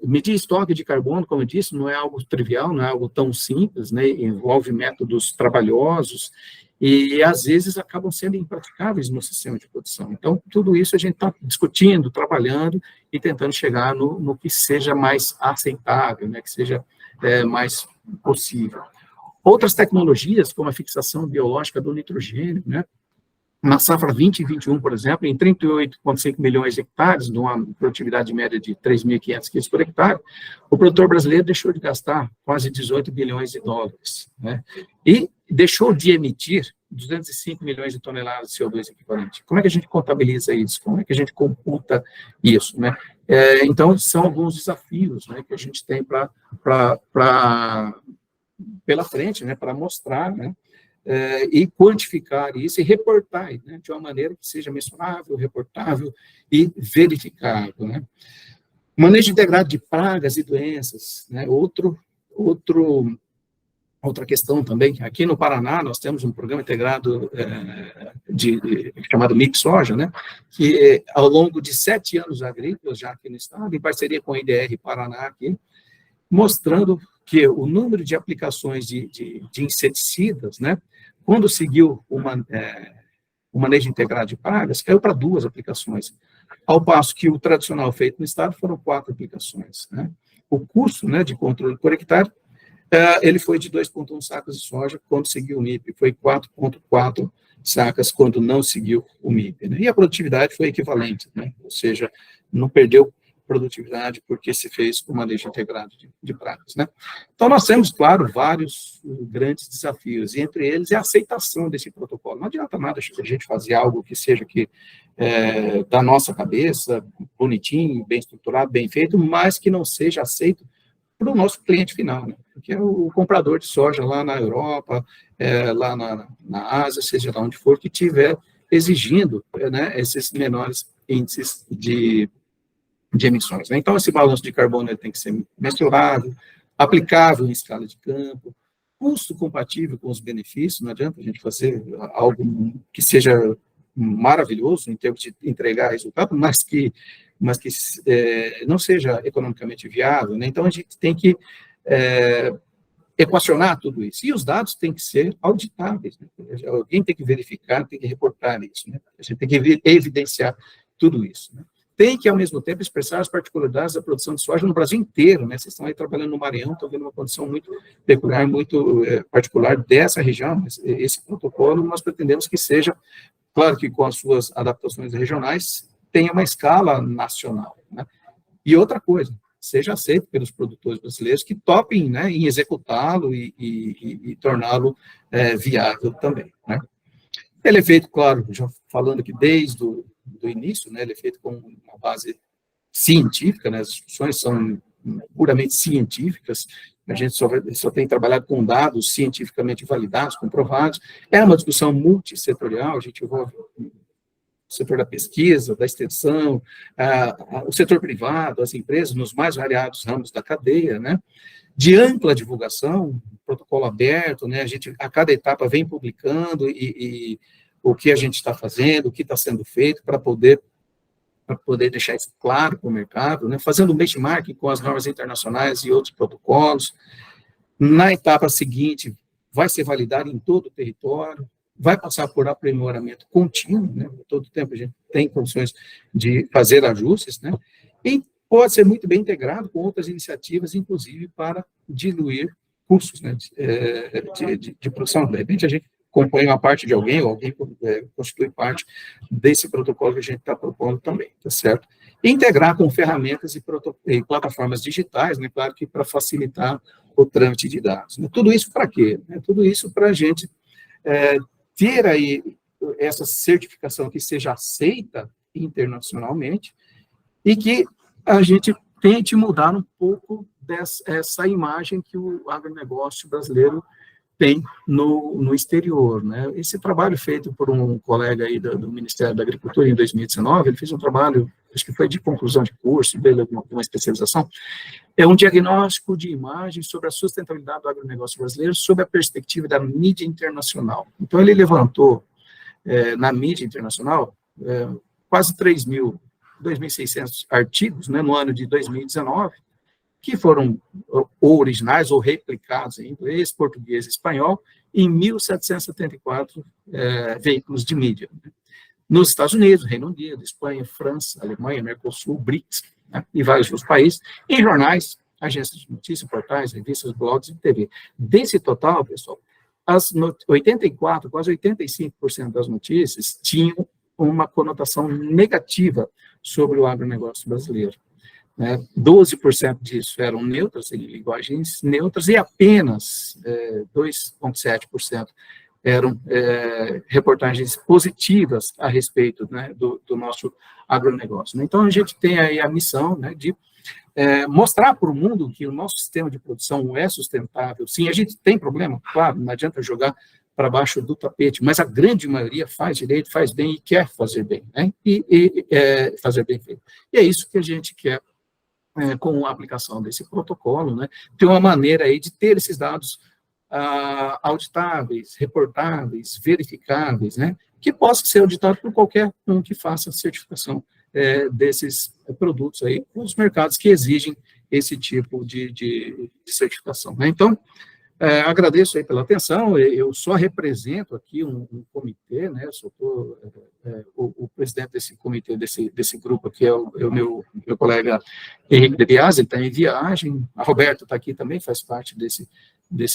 Medir estoque de carbono, como eu disse, não é algo trivial, não é algo tão simples, né? Envolve métodos trabalhosos e, às vezes, acabam sendo impraticáveis no sistema de produção. Então, tudo isso a gente está discutindo, trabalhando e tentando chegar no que seja mais aceitável, né? Que seja mais possível. Outras tecnologias, como a fixação biológica do nitrogênio, né? Na safra 20 e 21, por exemplo, em 38,5 milhões de hectares, numa produtividade média de 3.500 quilos por hectare, o produtor brasileiro deixou de gastar quase 18 bilhões de dólares, né? E deixou de emitir 205 milhões de toneladas de CO2 equivalente. Como é que a gente contabiliza isso? Como é que a gente computa isso, né? Então, são alguns desafios, né, que a gente tem pela frente, né, para mostrar, né, e quantificar isso e reportar, né, de uma maneira que seja mensurável, reportável e verificável, né. Manejo integrado de pragas e doenças, né, outra questão também, aqui no Paraná nós temos um programa integrado chamado Mix Soja, né, que ao longo de 7 anos agrícolas, já aqui no estado, em parceria com a IDR Paraná, aqui, mostrando que o número de aplicações de inseticidas, né, quando seguiu o manejo integrado de pragas, caiu para 2 aplicações, ao passo que o tradicional feito no estado foram 4 aplicações, né. O custo, né, de controle por hectare, ele foi de 2,1 sacas de soja quando seguiu o MIP, foi 4,4 sacas quando não seguiu o MIP, né? E a produtividade foi equivalente, né? Ou seja, não perdeu produtividade porque se fez com manejo integrado de pragas, né? Então, nós temos, claro, vários grandes desafios, e entre eles é a aceitação desse protocolo. Não adianta nada a gente fazer algo que seja da nossa cabeça, bonitinho, bem estruturado, bem feito, mas que não seja aceito para o nosso cliente final, né? Que é o comprador de soja lá na Europa, lá na Ásia, seja lá onde for, que estiver exigindo, né, esses menores índices de emissões, né? Então, esse balanço de carbono ele tem que ser mensurado, aplicável em escala de campo, custo compatível com os benefícios, não adianta a gente fazer algo que seja maravilhoso em termos de entregar resultado, mas que não seja economicamente viável, né? Então, a gente tem que equacionar tudo isso. E os dados têm que ser auditáveis, né? Alguém tem que verificar, tem que reportar isso, né? A gente tem que evidenciar tudo isso, né? tem que, ao mesmo tempo, expressar as particularidades da produção de soja no Brasil inteiro, né? Vocês estão aí trabalhando no Maranhão, estão vendo uma condição muito peculiar, muito particular dessa região, mas esse protocolo nós pretendemos que seja, claro que com as suas adaptações regionais, tenha uma escala nacional, né? E outra coisa, seja aceito pelos produtores brasileiros que topem, né, em executá-lo e torná-lo viável também, né? Ele é feito, claro, já falando aqui desde o do início, né, ele é feito com uma base científica, né, as discussões são puramente científicas, a gente só tem trabalhado com dados cientificamente validados, comprovados, é uma discussão multissetorial, a gente envolve o setor da pesquisa, da extensão, o setor privado, as empresas, nos mais variados ramos da cadeia, né, de ampla divulgação, protocolo aberto, né, a gente, a cada etapa, vem publicando e o que a gente está fazendo, o que está sendo feito, para poder deixar isso claro para o mercado, né, fazendo um benchmarking com as normas internacionais e outros protocolos. Na etapa seguinte, vai ser validado em todo o território, vai passar por aprimoramento contínuo, né, todo tempo a gente tem condições de fazer ajustes, né, e pode ser muito bem integrado com outras iniciativas, inclusive para diluir custos, né, de produção. De repente, a gente compõe uma parte de alguém, ou alguém constitui parte desse protocolo que a gente está propondo também, tá certo? E integrar com ferramentas e plataformas digitais, né, claro que para facilitar o trâmite de dados. Né? Tudo isso para quê? Tudo isso para a gente ter aí essa certificação que seja aceita internacionalmente e que a gente tente mudar um pouco dessa imagem que o agronegócio brasileiro tem no exterior, né? Esse trabalho feito por um colega aí do Ministério da Agricultura em 2019, ele fez um trabalho, acho que foi de conclusão de curso, dele, uma especialização, é um diagnóstico de imagem sobre a sustentabilidade do agronegócio brasileiro sob a perspectiva da mídia internacional. Então, ele levantou, na mídia internacional, quase 2.600 artigos, né, no ano de 2019, que foram ou originais ou replicados em inglês, português e espanhol, em 1.774 veículos de mídia. Né? Nos Estados Unidos, Reino Unido, Espanha, França, Alemanha, Mercosul, BRICS, né? E vários outros países, em jornais, agências de notícias, portais, revistas, blogs e TV. Desse total, pessoal, quase 85% das notícias tinham uma conotação negativa sobre o agronegócio brasileiro. 12% disso eram neutras, em linguagens neutras, e apenas 2,7% eram reportagens positivas a respeito, né, do nosso agronegócio. Né? Então, a gente tem aí a missão, né, de mostrar para o mundo que o nosso sistema de produção é sustentável. Sim, a gente tem problema, claro, não adianta jogar para baixo do tapete, mas a grande maioria faz direito, faz bem e quer fazer bem, né? Fazer bem feito. E é isso que a gente quer com a aplicação desse protocolo, né, ter uma maneira aí de ter esses dados auditáveis, reportáveis, verificáveis, né, que possa ser auditado por qualquer um que faça certificação desses produtos aí, os mercados que exigem esse tipo de certificação. Né. Então, agradeço aí pela atenção, eu só represento aqui um comitê, né, sou o presidente desse comitê, desse grupo aqui é o meu colega Henrique de Biasi, ele está em viagem, a Roberta está aqui também, faz parte desse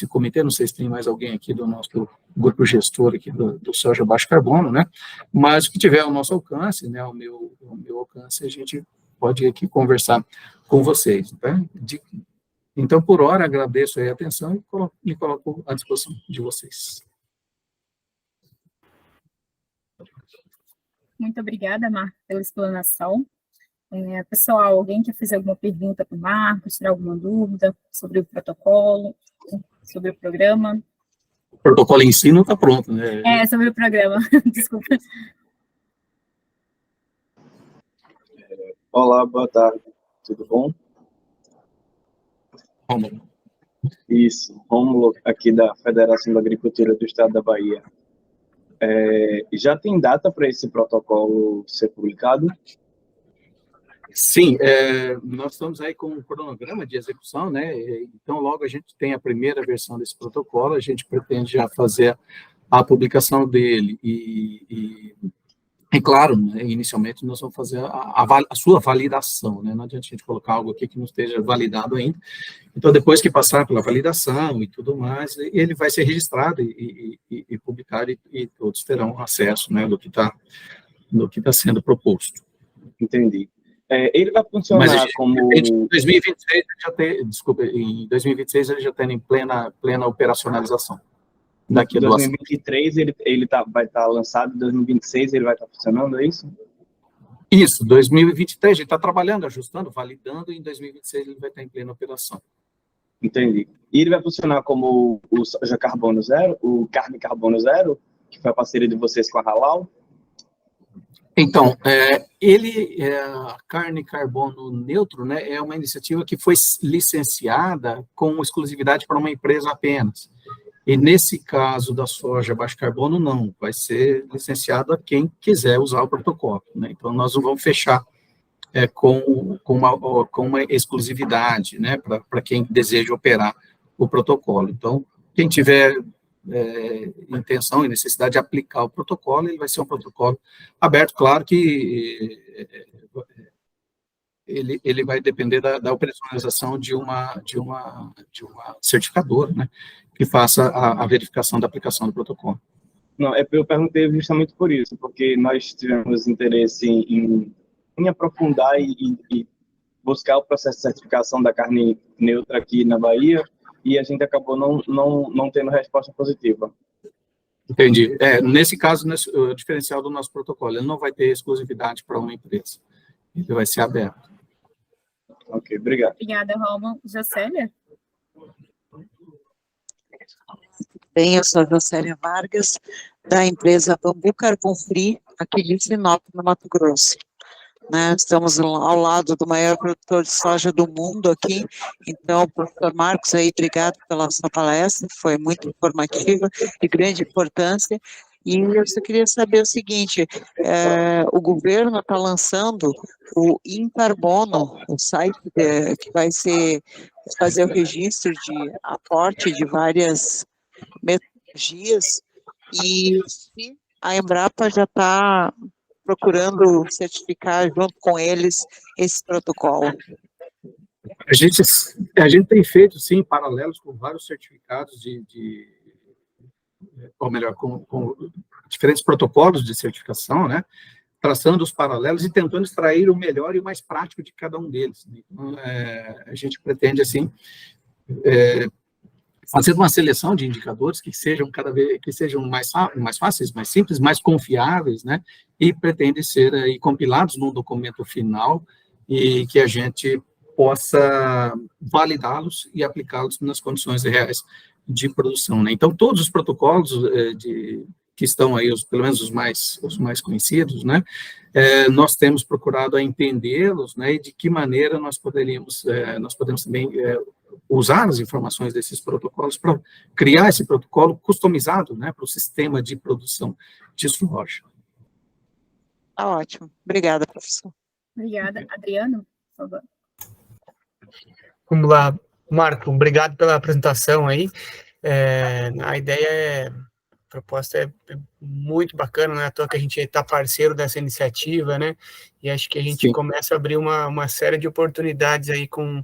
comitê, não sei se tem mais alguém aqui do nosso grupo gestor aqui do soja baixo carbono, né, mas o que tiver ao nosso alcance, né, ao meu alcance, a gente pode aqui conversar com vocês, tá? Então, por hora, agradeço aí a atenção e me coloco à disposição de vocês. Muito obrigada, Marco, pela explanação. Pessoal, alguém quer fazer alguma pergunta para o Marco, tirar alguma dúvida sobre o protocolo, sobre o programa? O protocolo em si não está pronto, né? Sobre o programa, desculpa. Olá, boa tarde, tudo bom? Rômulo. Isso, Rômulo, aqui da Federação da Agricultura do Estado da Bahia. Já tem data para esse protocolo ser publicado? Sim, nós estamos aí com um cronograma de execução, né? Então, logo a gente tem a primeira versão desse protocolo, a gente pretende já fazer a publicação dele e E claro, né, inicialmente nós vamos fazer a sua validação, né? Não adianta a gente colocar algo aqui que não esteja validado ainda. Então, depois que passar pela validação e tudo mais, ele vai ser registrado e publicado, e todos terão acesso, né, do que está sendo proposto. Entendi. Ele vai Mas funcionar como... em 2026, em 2026 ele já tem em plena operacionalização. Daqui a 2023 vai estar lançado, em 2026 ele vai estar funcionando, é isso? Isso, 2023 ele está trabalhando, ajustando, validando, e em 2026 ele vai estar em plena operação. Entendi. E ele vai funcionar como o Soja Carbono Zero, o Carne Carbono Zero, que foi a parceria de vocês com a Halal? Então, a Carne Carbono Neutro, né, é uma iniciativa que foi licenciada com exclusividade para uma empresa apenas. E nesse caso da soja baixo carbono, não, vai ser licenciado a quem quiser usar o protocolo, né? Então, nós não vamos fechar com uma exclusividade, né, para quem deseja operar o protocolo. Então, quem tiver intenção e necessidade de aplicar o protocolo, ele vai ser um protocolo aberto, claro que ele vai depender da operacionalização de uma certificadora, né, que faça a verificação da aplicação do protocolo. Não, eu perguntei justamente por isso, porque nós tivemos interesse em aprofundar e buscar o processo de certificação da carne neutra aqui na Bahia, e a gente acabou não tendo resposta positiva. Entendi. Nesse caso, o diferencial do nosso protocolo, ele não vai ter exclusividade para uma empresa. Ele vai ser aberto. Ok, obrigado. Obrigada, Roma. Jocélia? Bem, eu sou a Jocélia Vargas, da empresa Bambu Carbon Free, aqui de Sinop, no Mato Grosso. Né, estamos ao lado do maior produtor de soja do mundo aqui, então, professor Marcos, aí, obrigado pela sua palestra, foi muito informativa, de grande importância, e eu só queria saber o seguinte, o governo está lançando o InCarbono, o site que vai fazer o registro de aporte de várias metodologias, e se a Embrapa já está procurando certificar junto com eles esse protocolo. A gente tem feito, sim, paralelos com vários certificados ou melhor, com diferentes protocolos de certificação, né, traçando os paralelos e tentando extrair o melhor e o mais prático de cada um deles. Então, a gente pretende, assim, fazer uma seleção de indicadores que sejam mais fáceis, mais simples, mais confiáveis, né, e pretende ser compilados num documento final e que a gente possa validá-los e aplicá-los nas condições reais de produção, né. Então, todos os protocolos que estão aí, pelo menos os mais conhecidos, né, nós temos procurado entendê-los, né, e de que maneira nós podemos também usar as informações desses protocolos para criar esse protocolo customizado, né, para o sistema de produção de soja. Tá ótimo. Obrigada, professor. Obrigada. Adriano, por favor. Vamos lá, Marco, obrigado pela apresentação aí. A proposta é muito bacana, né? À toa que a gente está parceiro dessa iniciativa, né? E acho que a gente começa a abrir uma série de oportunidades aí com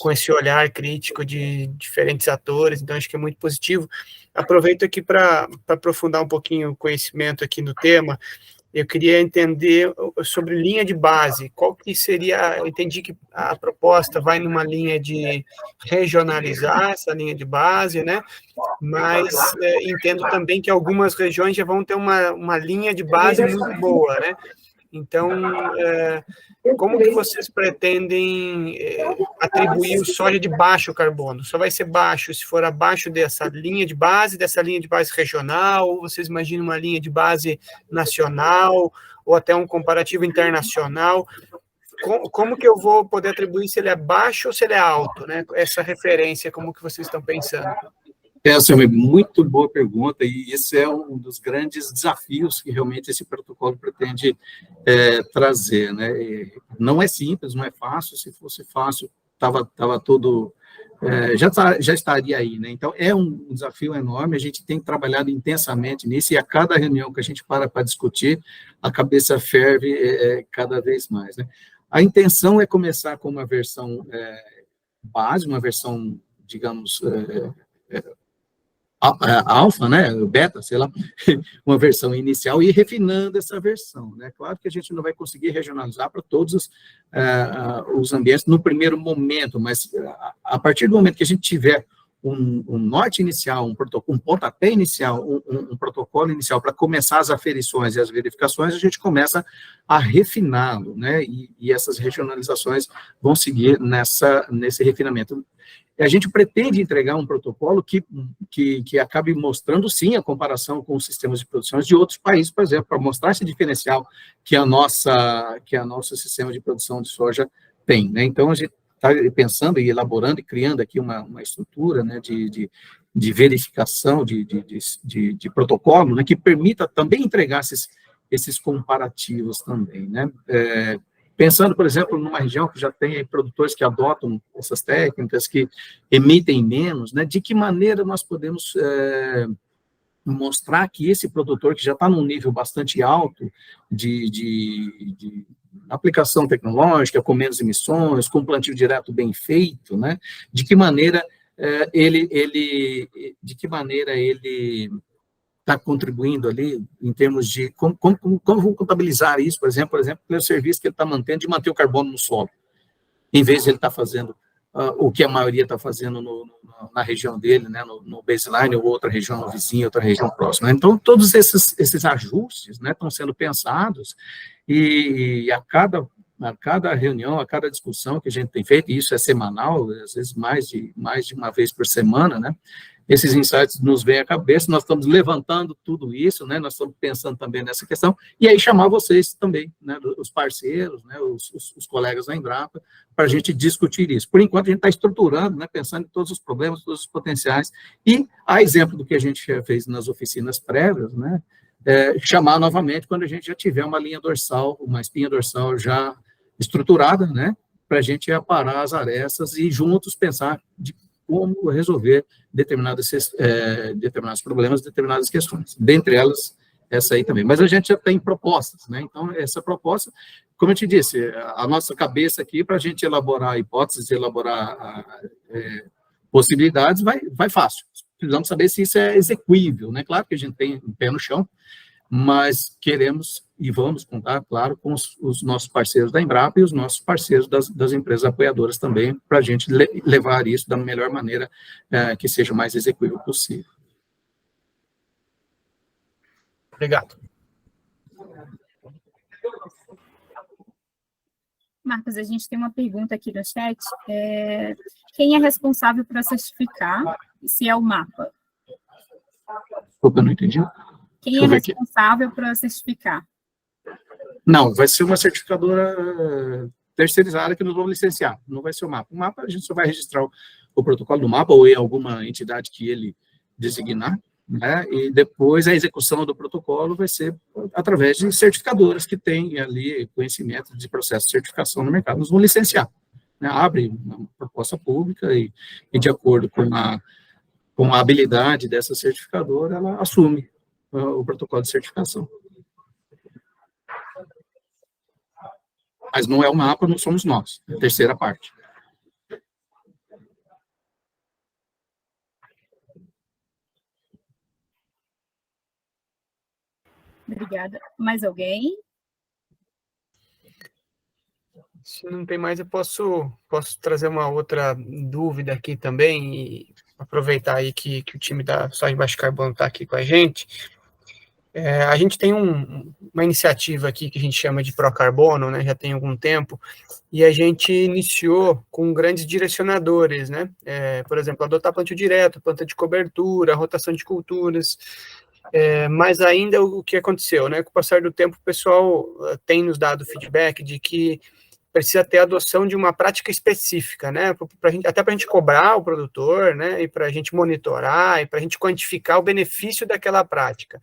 esse olhar crítico de diferentes atores, então acho que é muito positivo. Aproveito aqui para aprofundar um pouquinho o conhecimento aqui no tema. Eu queria entender sobre linha de base, qual que seria, eu entendi que a proposta vai numa linha de regionalizar essa linha de base, né, mas entendo também que algumas regiões já vão ter uma linha de base muito boa, né, então, como que vocês pretendem atribuir o soja de baixo carbono? Só vai ser baixo se for abaixo dessa linha de base regional, ou vocês imaginam uma linha de base nacional, ou até um comparativo internacional? Como que eu vou poder atribuir se ele é baixo ou se ele é alto, né? Essa referência, como que vocês estão pensando? Essa é uma muito boa pergunta, e esse é um dos grandes desafios que realmente esse protocolo pretende trazer, né? E não é simples, não é fácil. Se fosse fácil, estava tudo já estaria aí, né? Então, é um desafio enorme, a gente tem trabalhado intensamente nisso, e a cada reunião que a gente para discutir, a cabeça ferve cada vez mais, né? A intenção é começar com uma versão base, uma versão, digamos, alfa, né, beta, sei lá, uma versão inicial, e ir refinando essa versão, né? Claro que a gente não vai conseguir regionalizar para todos os ambientes no primeiro momento, mas a partir do momento que a gente tiver um norte inicial, um pontapé inicial, um protocolo inicial para começar as aferições e as verificações, a gente começa a refiná-lo, né? E essas regionalizações vão seguir nesse refinamento. A gente pretende entregar um protocolo que acabe mostrando, sim, a comparação com os sistemas de produção de outros países, por exemplo, para mostrar esse diferencial que a nosso sistema de produção de soja tem, né? Então, a gente está pensando e elaborando e criando aqui uma estrutura, né, de verificação, de protocolo, né, que permita também entregar esses comparativos também, né? Pensando, por exemplo, numa região que já tem produtores que adotam essas técnicas, que emitem menos, né, de que maneira nós podemos mostrar que esse produtor, que já está num nível bastante alto de aplicação tecnológica, com menos emissões, com plantio direto bem feito, né, de que maneira ele está contribuindo ali em termos de como vamos contabilizar isso, por exemplo, pelo serviço que ele está mantendo de manter o carbono no solo, em vez de ele estar fazendo o que a maioria está fazendo na região dele, né, no baseline, ou outra região vizinha, outra região próxima. Então, todos esses ajustes, né, estão sendo pensados, e a cada reunião, a cada discussão que a gente tem feito, e isso é semanal, às vezes mais de uma vez por semana, né, esses insights nos vêm à cabeça, nós estamos levantando tudo isso, né, nós estamos pensando também nessa questão, e aí chamar vocês também, né, os parceiros, né, os colegas da Embrapa, para a gente discutir isso. Por enquanto, a gente está estruturando, né, pensando em todos os problemas, todos os potenciais, e, a exemplo do que a gente já fez nas oficinas prévias, né, chamar novamente quando a gente já tiver uma linha dorsal, uma espinha dorsal já estruturada, né, para a gente aparar as arestas e juntos pensar de como resolver determinados problemas, determinadas questões. Dentre elas, essa aí também. Mas a gente já tem propostas, né? Então, essa proposta, como eu te disse, a nossa cabeça aqui, para a gente elaborar hipóteses, elaborar possibilidades, vai fácil. Precisamos saber se isso é execuível, né? Claro que a gente tem um pé no chão, mas queremos e vamos contar, claro, com os nossos parceiros da Embrapa e os nossos parceiros das empresas apoiadoras também, para a gente levar isso da melhor maneira que seja o mais execuível possível. Obrigado. Marcos, a gente tem uma pergunta aqui no chat. Quem é responsável por certificar se é o MAPA? Desculpa, eu não entendi. Quem é responsável por certificar? Não, vai ser uma certificadora terceirizada que nós vamos licenciar, não vai ser o MAPA. O MAPA, a gente só vai registrar o protocolo do MAPA ou em alguma entidade que ele designar, né? E depois a execução do protocolo vai ser através de certificadoras que têm ali conhecimento de processo de certificação no mercado. Nós vamos licenciar, né? Abre uma proposta pública e de acordo com a habilidade dessa certificadora, ela assume o protocolo de certificação. Mas não é o MAPA, não somos nós, é a terceira parte. Obrigada. Mais alguém? Se não tem mais, eu posso trazer uma outra dúvida aqui também, e aproveitar aí que o time da Soja de Baixo Carbono está aqui com a gente. A gente tem uma iniciativa aqui que a gente chama de Procarbono, né, já tem algum tempo, e a gente iniciou com grandes direcionadores, né, por exemplo, adotar plantio direto, planta de cobertura, rotação de culturas, mas ainda o que aconteceu, né, com o passar do tempo o pessoal tem nos dado feedback de que precisa ter adoção de uma prática específica, né, até para a gente cobrar o produtor, né, e para a gente monitorar, e para a gente quantificar o benefício daquela prática.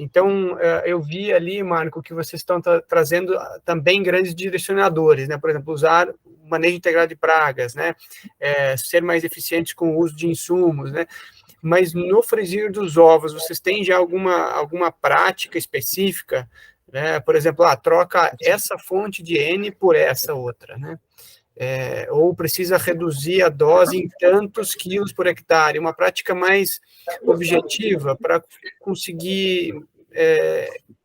Então, eu vi ali, Marco, que vocês estão trazendo também grandes direcionadores, né? Por exemplo, usar o manejo integrado de pragas, né? Ser mais eficientes com o uso de insumos, né? Mas no frigir dos ovos, vocês têm já alguma prática específica, né? Por exemplo, troca essa fonte de N por essa outra, né? Ou precisa reduzir a dose em tantos quilos por hectare, uma prática mais objetiva para conseguir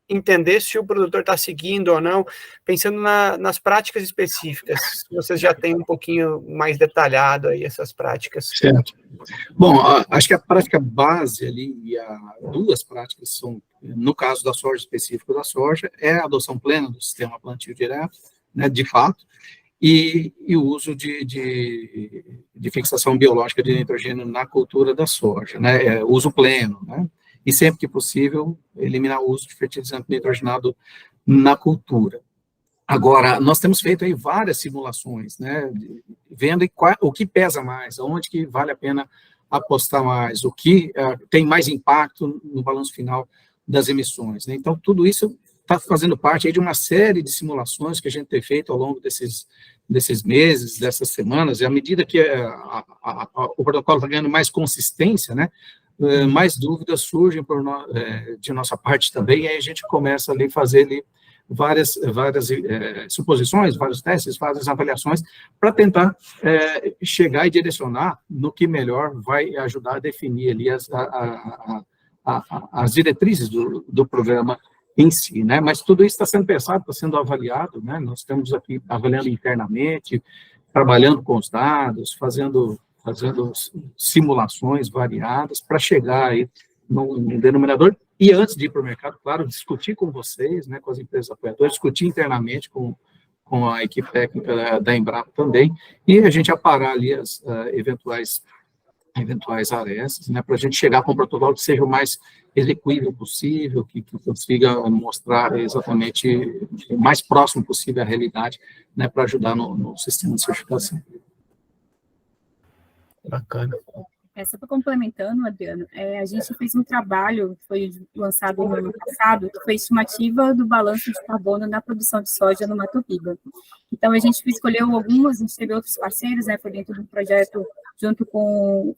entender se o produtor está seguindo ou não, pensando nas práticas específicas, se vocês já têm um pouquinho mais detalhado aí essas práticas. Certo. Bom, acho que a prática base ali, e duas práticas são, no caso da soja, específico da soja, é a adoção plena do sistema plantio direto, né, de fato, e o uso de fixação biológica de nitrogênio na cultura da soja, né, uso pleno, né, e sempre que possível, eliminar o uso de fertilizante nitrogenado na cultura. Agora, nós temos feito aí várias simulações, né, vendo o que pesa mais, onde que vale a pena apostar mais, o que tem mais impacto no balanço final das emissões, né? Então, tudo isso está fazendo parte aí de uma série de simulações que a gente tem feito ao longo desses meses, dessas semanas, e à medida que o protocolo está ganhando mais consistência, né, mais dúvidas surgem de nossa parte também, e aí a gente começa ali a fazer ali várias suposições, vários testes, várias avaliações, para tentar chegar e direcionar no que melhor vai ajudar a definir ali as diretrizes do programa em si, né? Mas tudo isso está sendo pensado, está sendo avaliado, né? Nós estamos aqui avaliando internamente, trabalhando com os dados, fazendo simulações variadas para chegar aí num denominador. E antes de ir para o mercado, claro, discutir com vocês, né, com as empresas apoiadoras, discutir internamente com a equipe técnica da Embrapa também, e a gente aparar ali as eventuais arestas, né, para a gente chegar com um protocolo que seja o mais execuível possível, que consiga mostrar exatamente o mais próximo possível à realidade, né, para ajudar no sistema de certificação. Bacana. Só para complementando, Adriano, a gente fez um trabalho que foi lançado no ano passado, que foi a estimativa do balanço de carbono na produção de soja no Mato Piba. Então, a gente escolheu algumas, a gente teve outros parceiros, né, foi dentro de um projeto junto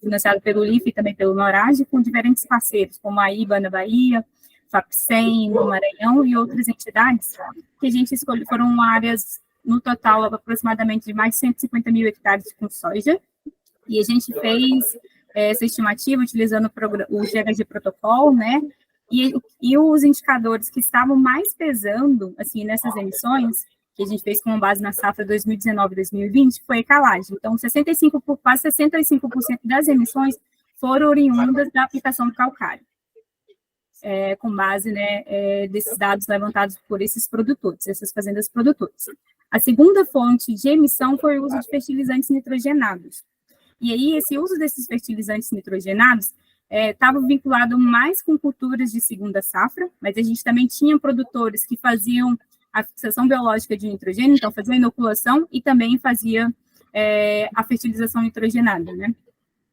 financiado pelo LIF e também pelo NORAD, com diferentes parceiros, como a IBA na Bahia, FAPSEM no Maranhão e outras entidades, que a gente escolheu, foram áreas, no total, aproximadamente de mais de 150 mil hectares com soja, e a gente fez essa estimativa utilizando o GHG Protocol, né, e os indicadores que estavam mais pesando, assim, nessas emissões, que a gente fez com base na safra 2019-2020, foi a calagem. Então, quase 65% das emissões foram oriundas da aplicação do calcário, com base, né, desses dados levantados por esses produtores, essas fazendas produtoras. A segunda fonte de emissão foi o uso de fertilizantes nitrogenados. E aí, esse uso desses fertilizantes nitrogenados estava vinculado mais com culturas de segunda safra, mas a gente também tinha produtores que faziam a fixação biológica de nitrogênio, então fazia a inoculação e também fazia a fertilização nitrogenada, né?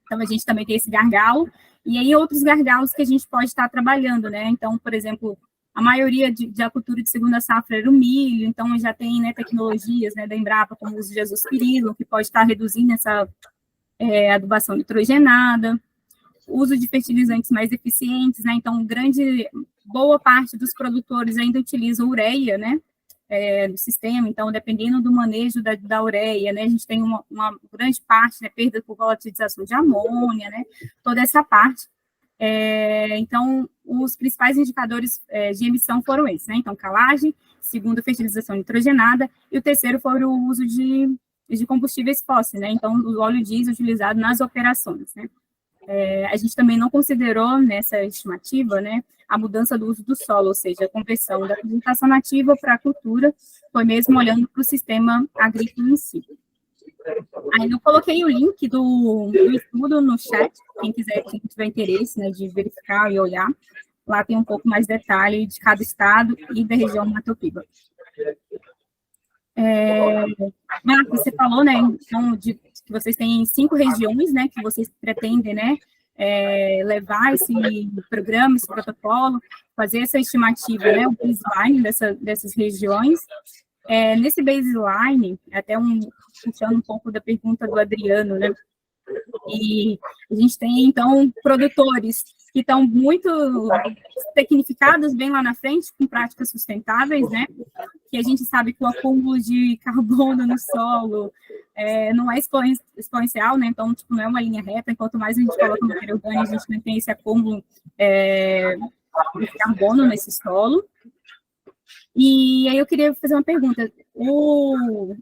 Então, a gente também tem esse gargalo, e aí outros gargalos que a gente pode estar trabalhando, né? Então, por exemplo, a maioria da cultura de segunda safra era o milho, então já tem, né, tecnologias, né, da Embrapa, como o uso de azospirilo, que pode estar reduzindo essa adubação nitrogenada, uso de fertilizantes mais eficientes, né? Então, boa parte dos produtores ainda utilizam ureia, né, no sistema. Então, dependendo do manejo da ureia, né, a gente tem uma grande parte, né, perda por volatilização de amônia, né, toda essa parte. Então, os principais indicadores de emissão foram esses, né? Então, calagem, segundo, fertilização nitrogenada, e o terceiro foi o uso de combustíveis fósseis, né? Então, o óleo diesel utilizado nas operações, né? A gente também não considerou nessa estimativa, né, a mudança do uso do solo, ou seja, a conversão da vegetação nativa para a cultura, foi mesmo olhando para o sistema agrícola em si. Aí eu coloquei o link do estudo no chat, quem tiver interesse, né, de verificar e olhar, lá tem um pouco mais de detalhe de cada estado e da região Mato Piba. Marco, você falou, né, então, que vocês têm 5 regiões, né, que vocês pretendem, né, levar esse programa, esse protocolo, fazer essa estimativa, né, o baseline dessas regiões. Nesse baseline, até puxando um pouco da pergunta do Adriano, né, e a gente tem, então, produtores que estão muito tecnificados bem lá na frente, com práticas sustentáveis, né, que a gente sabe que o acúmulo de carbono no solo não é exponencial, né, então, tipo, não é uma linha reta, enquanto mais a gente coloca matéria orgânica, a gente não tem esse acúmulo de carbono nesse solo. E aí eu queria fazer uma pergunta. O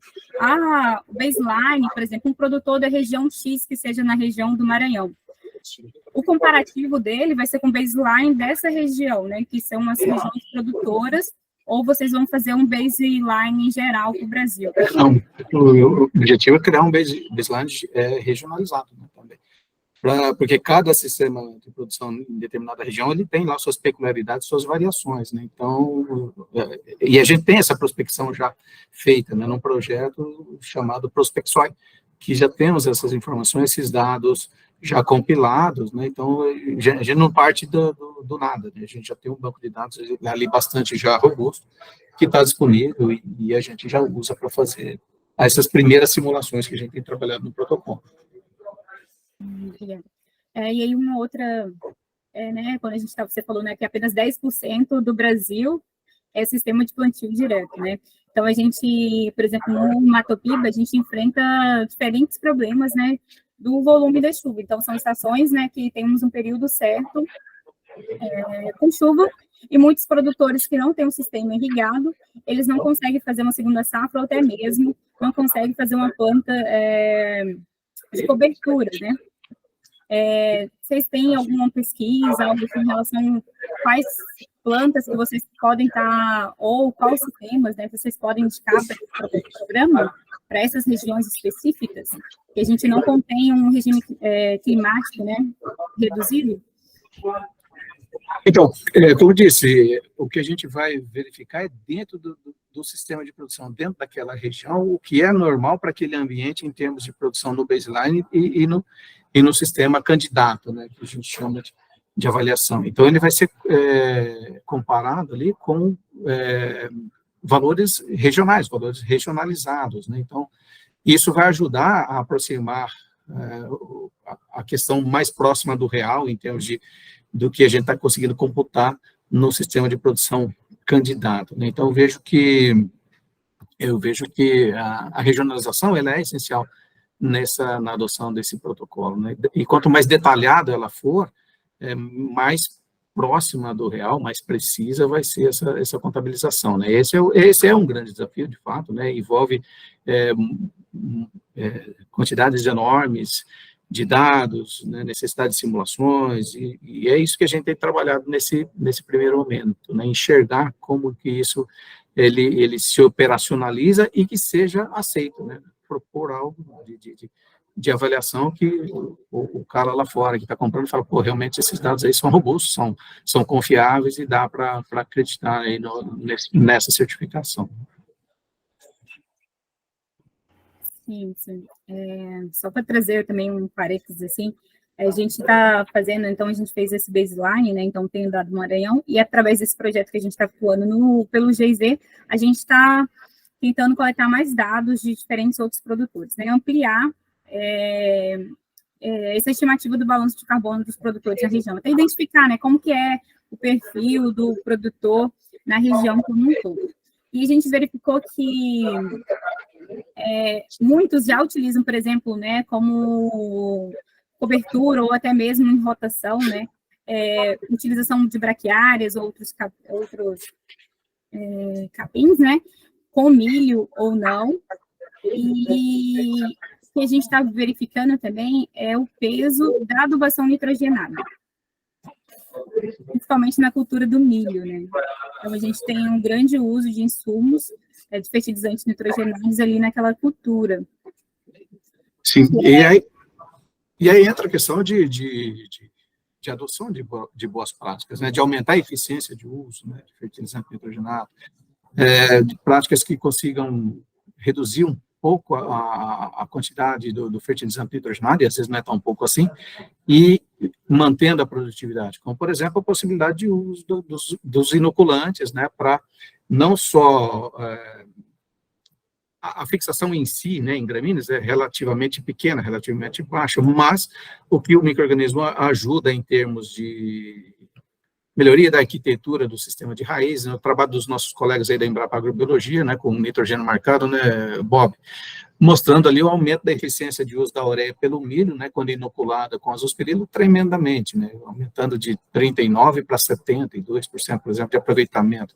baseline, por exemplo, um produtor da região X, que seja na região do Maranhão, o comparativo dele vai ser com o baseline dessa região, né, que são as regiões produtoras, ou vocês vão fazer um baseline em geral para o Brasil? Não, o objetivo é criar um baseline regionalizado, né, também. Porque cada sistema de produção em determinada região, ele tem lá suas peculiaridades, suas variações, né, então, e a gente tem essa prospecção já feita, né, num projeto chamado Prospexoi, que já temos essas informações, esses dados já compilados, né, então, a gente não parte do nada, né, a gente já tem um banco de dados ali bastante já robusto, que está disponível e a gente já usa para fazer essas primeiras simulações que a gente tem trabalhado no protocolo. E aí uma outra, né, quando você falou, né, que apenas 10% do Brasil é sistema de plantio direto, né? Então a gente, por exemplo, no Mato Piba, a gente enfrenta diferentes problemas, né, do volume da chuva. Então são estações, né, que temos um período certo com chuva, e muitos produtores que não têm um sistema irrigado, eles não conseguem fazer uma segunda safra, ou até mesmo não conseguem fazer uma planta de cobertura, né? Vocês têm alguma pesquisa, algo em relação a quais plantas que vocês podem estar, ou quais sistemas, né, que vocês podem indicar para esse programa, para essas regiões específicas, que a gente não contém um regime climático, né, reduzido? Então, como disse, o que a gente vai verificar é dentro do sistema de produção, dentro daquela região, o que é normal para aquele ambiente em termos de produção no baseline e no sistema candidato, né, que a gente chama de avaliação. Então, ele vai ser comparado ali com valores regionais, valores regionalizados, né? Então, isso vai ajudar a aproximar a questão mais próxima do real, em termos do que a gente está conseguindo computar no sistema de produção candidato, né? Então, eu vejo que a regionalização ela é essencial na adoção desse protocolo, né? E quanto mais detalhada ela for, mais próxima do real, mais precisa vai ser essa contabilização, né? Esse é um grande desafio, de fato, né? Envolve quantidades enormes de dados, né? Necessidade de simulações, e é isso que a gente tem trabalhado nesse primeiro momento, né? Enxergar como que isso ele se operacionaliza e que seja aceito, né? Propor algo de avaliação que o cara lá fora que está comprando fala, pô, realmente esses dados aí são robustos, são confiáveis e dá para acreditar aí nessa certificação. Sim. Só para trazer também um parênteses, assim, a gente está fazendo, então a gente fez esse baseline, né, então tem o dado do Maranhão, e através desse projeto que a gente está atuando pelo GIZ, a gente está tentando coletar mais dados de diferentes outros produtores, né, ampliar essa estimativa do balanço de carbono dos produtores na região, até identificar, né, como que é o perfil do produtor na região como um todo. E a gente verificou que muitos já utilizam, por exemplo, né, como cobertura ou até mesmo em rotação, né, utilização de braquiárias, outros capins, né, com milho ou não, e o que a gente está verificando também é o peso da adubação nitrogenada, principalmente na cultura do milho, né, então a gente tem um grande uso de insumos, de fertilizantes nitrogenados ali naquela cultura. Sim, e aí entra a questão de adoção de boas práticas, né, de aumentar a eficiência de uso, né, de fertilizante nitrogenado, de práticas que consigam reduzir um pouco a quantidade do fertilizante nitrogenado, e às vezes não é tão pouco assim, e mantendo a produtividade, como, por exemplo, a possibilidade de uso dos inoculantes, né, para não só a fixação em si, né, em gramíneas, é relativamente pequena, relativamente baixa, mas o que o micro-organismo ajuda em termos de melhoria da arquitetura do sistema de raízes, né, o trabalho dos nossos colegas aí da Embrapa Agrobiologia, né, com o nitrogênio marcado, né, Bob, mostrando ali o aumento da eficiência de uso da ureia pelo milho, né, quando inoculada com azospirilo, tremendamente, né, aumentando de 39% para 72%, por exemplo, de aproveitamento,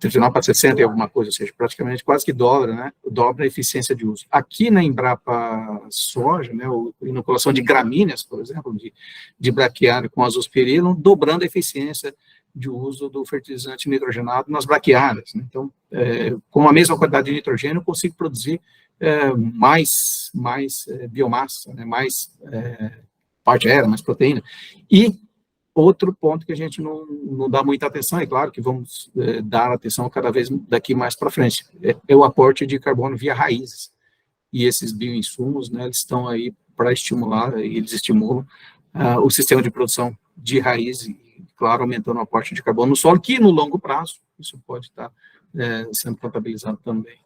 39% para 60% e alguma coisa, ou seja, praticamente quase que dobra, né, dobra a eficiência de uso. Aqui na Embrapa Soja, né, a inoculação de gramíneas, por exemplo, de braquiária com azospirilo, dobrando a eficiência de uso do fertilizante nitrogenado nas braquiárias, né? Então, com a mesma quantidade de nitrogênio, eu consigo produzir mais biomassa, né? Mais parte aérea, mais proteína. E outro ponto que a gente não dá muita atenção, é claro que vamos dar atenção cada vez daqui mais para frente, é o aporte de carbono via raízes. E esses bioinsumos, né, eles estão aí para estimular, e eles estimulam o sistema de produção de raiz, claro, aumentando o aporte de carbono no solo, que no longo prazo, isso pode estar sendo contabilizado também.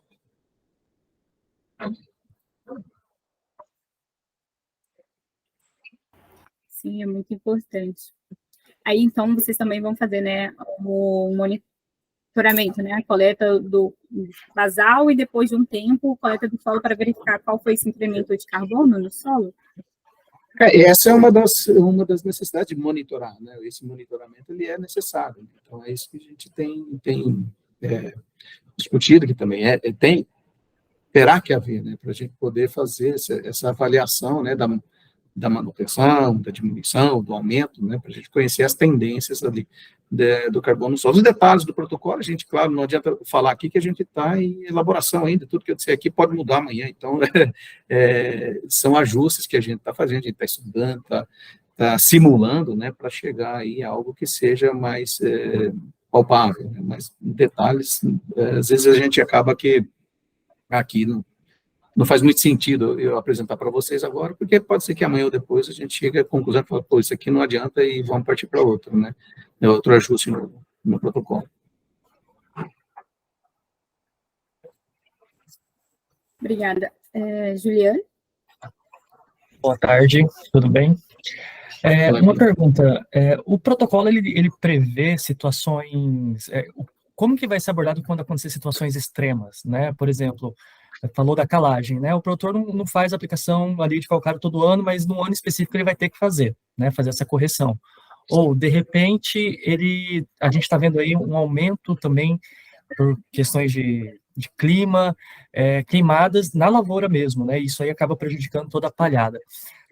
Sim, é muito importante. Aí, então, vocês também vão fazer, né, o monitoramento, né, a coleta do basal e depois de um tempo, coleta do solo para verificar qual foi esse incremento de carbono no solo? Essa é uma das necessidades de monitorar, né? Esse monitoramento ele é necessário. Então, é isso que a gente tem discutido, que também terá que haver, né? Para a gente poder fazer essa avaliação, né? Da manutenção, da diminuição, do aumento, né? Para a gente conhecer as tendências ali do carbono no solo. Os detalhes do protocolo, a gente, claro, não adianta falar aqui que a gente está em elaboração ainda, tudo que eu disser aqui pode mudar amanhã, então são ajustes que a gente está fazendo, a gente está estudando, está simulando, né, para chegar aí a algo que seja mais palpável, né, mas detalhes, às vezes a gente acaba que aqui não faz muito sentido eu apresentar para vocês agora, porque pode ser que amanhã ou depois a gente chegue à conclusão e fala, pô, isso aqui não adianta e vamos partir para outro, né? Outro ajuste no protocolo. Obrigada. Juliane? Boa tarde, tudo bem? Uma pergunta, o protocolo, ele prevê situações, como que vai ser abordado quando acontecer situações extremas, né? Por exemplo, falou da calagem, né? O produtor não faz aplicação ali de calcário todo ano, mas no ano específico ele vai ter que fazer, né? Fazer essa correção. Ou, de repente, a gente está vendo aí um aumento também por questões de clima, queimadas na lavoura mesmo, né? Isso aí acaba prejudicando toda a palhada.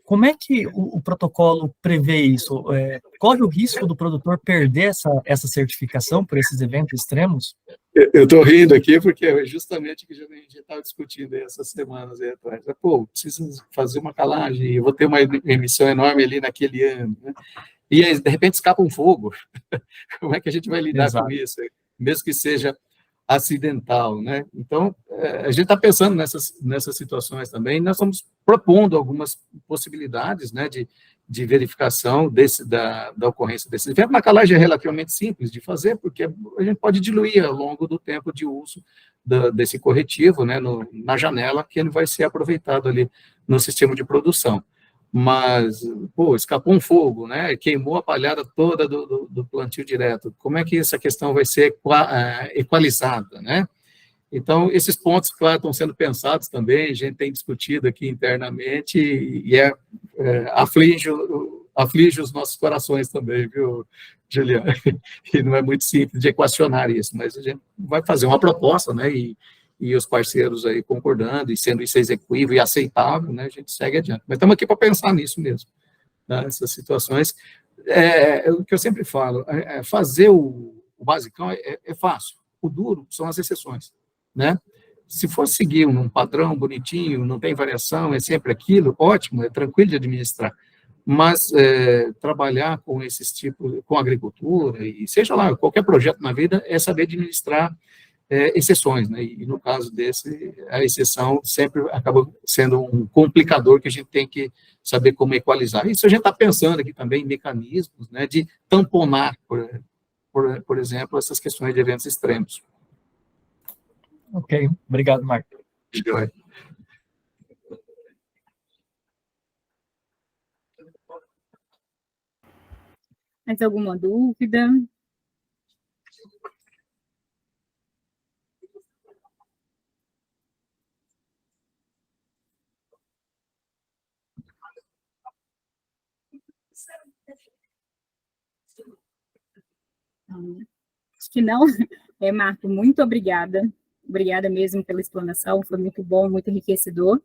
Como é que o protocolo prevê isso? Corre o risco do produtor perder essa certificação por esses eventos extremos? Eu estou rindo aqui porque é justamente o que a gente estava discutindo aí essas semanas aí atrás. Pô, preciso fazer uma calagem, eu vou ter uma emissão enorme ali naquele ano, né? E aí, de repente, escapa um fogo. Como é que a gente vai lidar com isso? Mesmo que seja acidental, né? Então, a gente está pensando nessas situações também, nós estamos propondo algumas possibilidades, né, de verificação da ocorrência desses eventos. A calagem é relativamente simples de fazer, porque a gente pode diluir ao longo do tempo de uso desse corretivo, né, na janela, que ele vai ser aproveitado ali no sistema de produção. Mas, pô, escapou um fogo, né, queimou a palhada toda do plantio direto. Como é que essa questão vai ser equalizada, né? Então, esses pontos, claro, estão sendo pensados também, a gente tem discutido aqui internamente e aflige os nossos corações também, viu, Juliana? E não é muito simples de equacionar isso, mas a gente vai fazer uma proposta, né, e os parceiros aí concordando, e sendo isso execuível e aceitável, né, a gente segue adiante. Mas estamos aqui para pensar nisso mesmo, né, essas situações. O que eu sempre falo, fazer o basicão é fácil, o duro são as exceções, né? Se for seguir um padrão bonitinho, não tem variação, é sempre aquilo, ótimo, é tranquilo de administrar. Mas trabalhar com esses tipos, com agricultura, e seja lá, qualquer projeto na vida, é saber administrar exceções, né? E no caso desse, a exceção sempre acaba sendo um complicador que a gente tem que saber como equalizar. Isso a gente está pensando aqui também em mecanismos, né, de tamponar, por exemplo, essas questões de eventos extremos. Ok, obrigado, Marco. Joia. Mais alguma dúvida? Acho que não. Marco, muito obrigada. Obrigada mesmo pela explanação, foi muito bom, muito enriquecedor.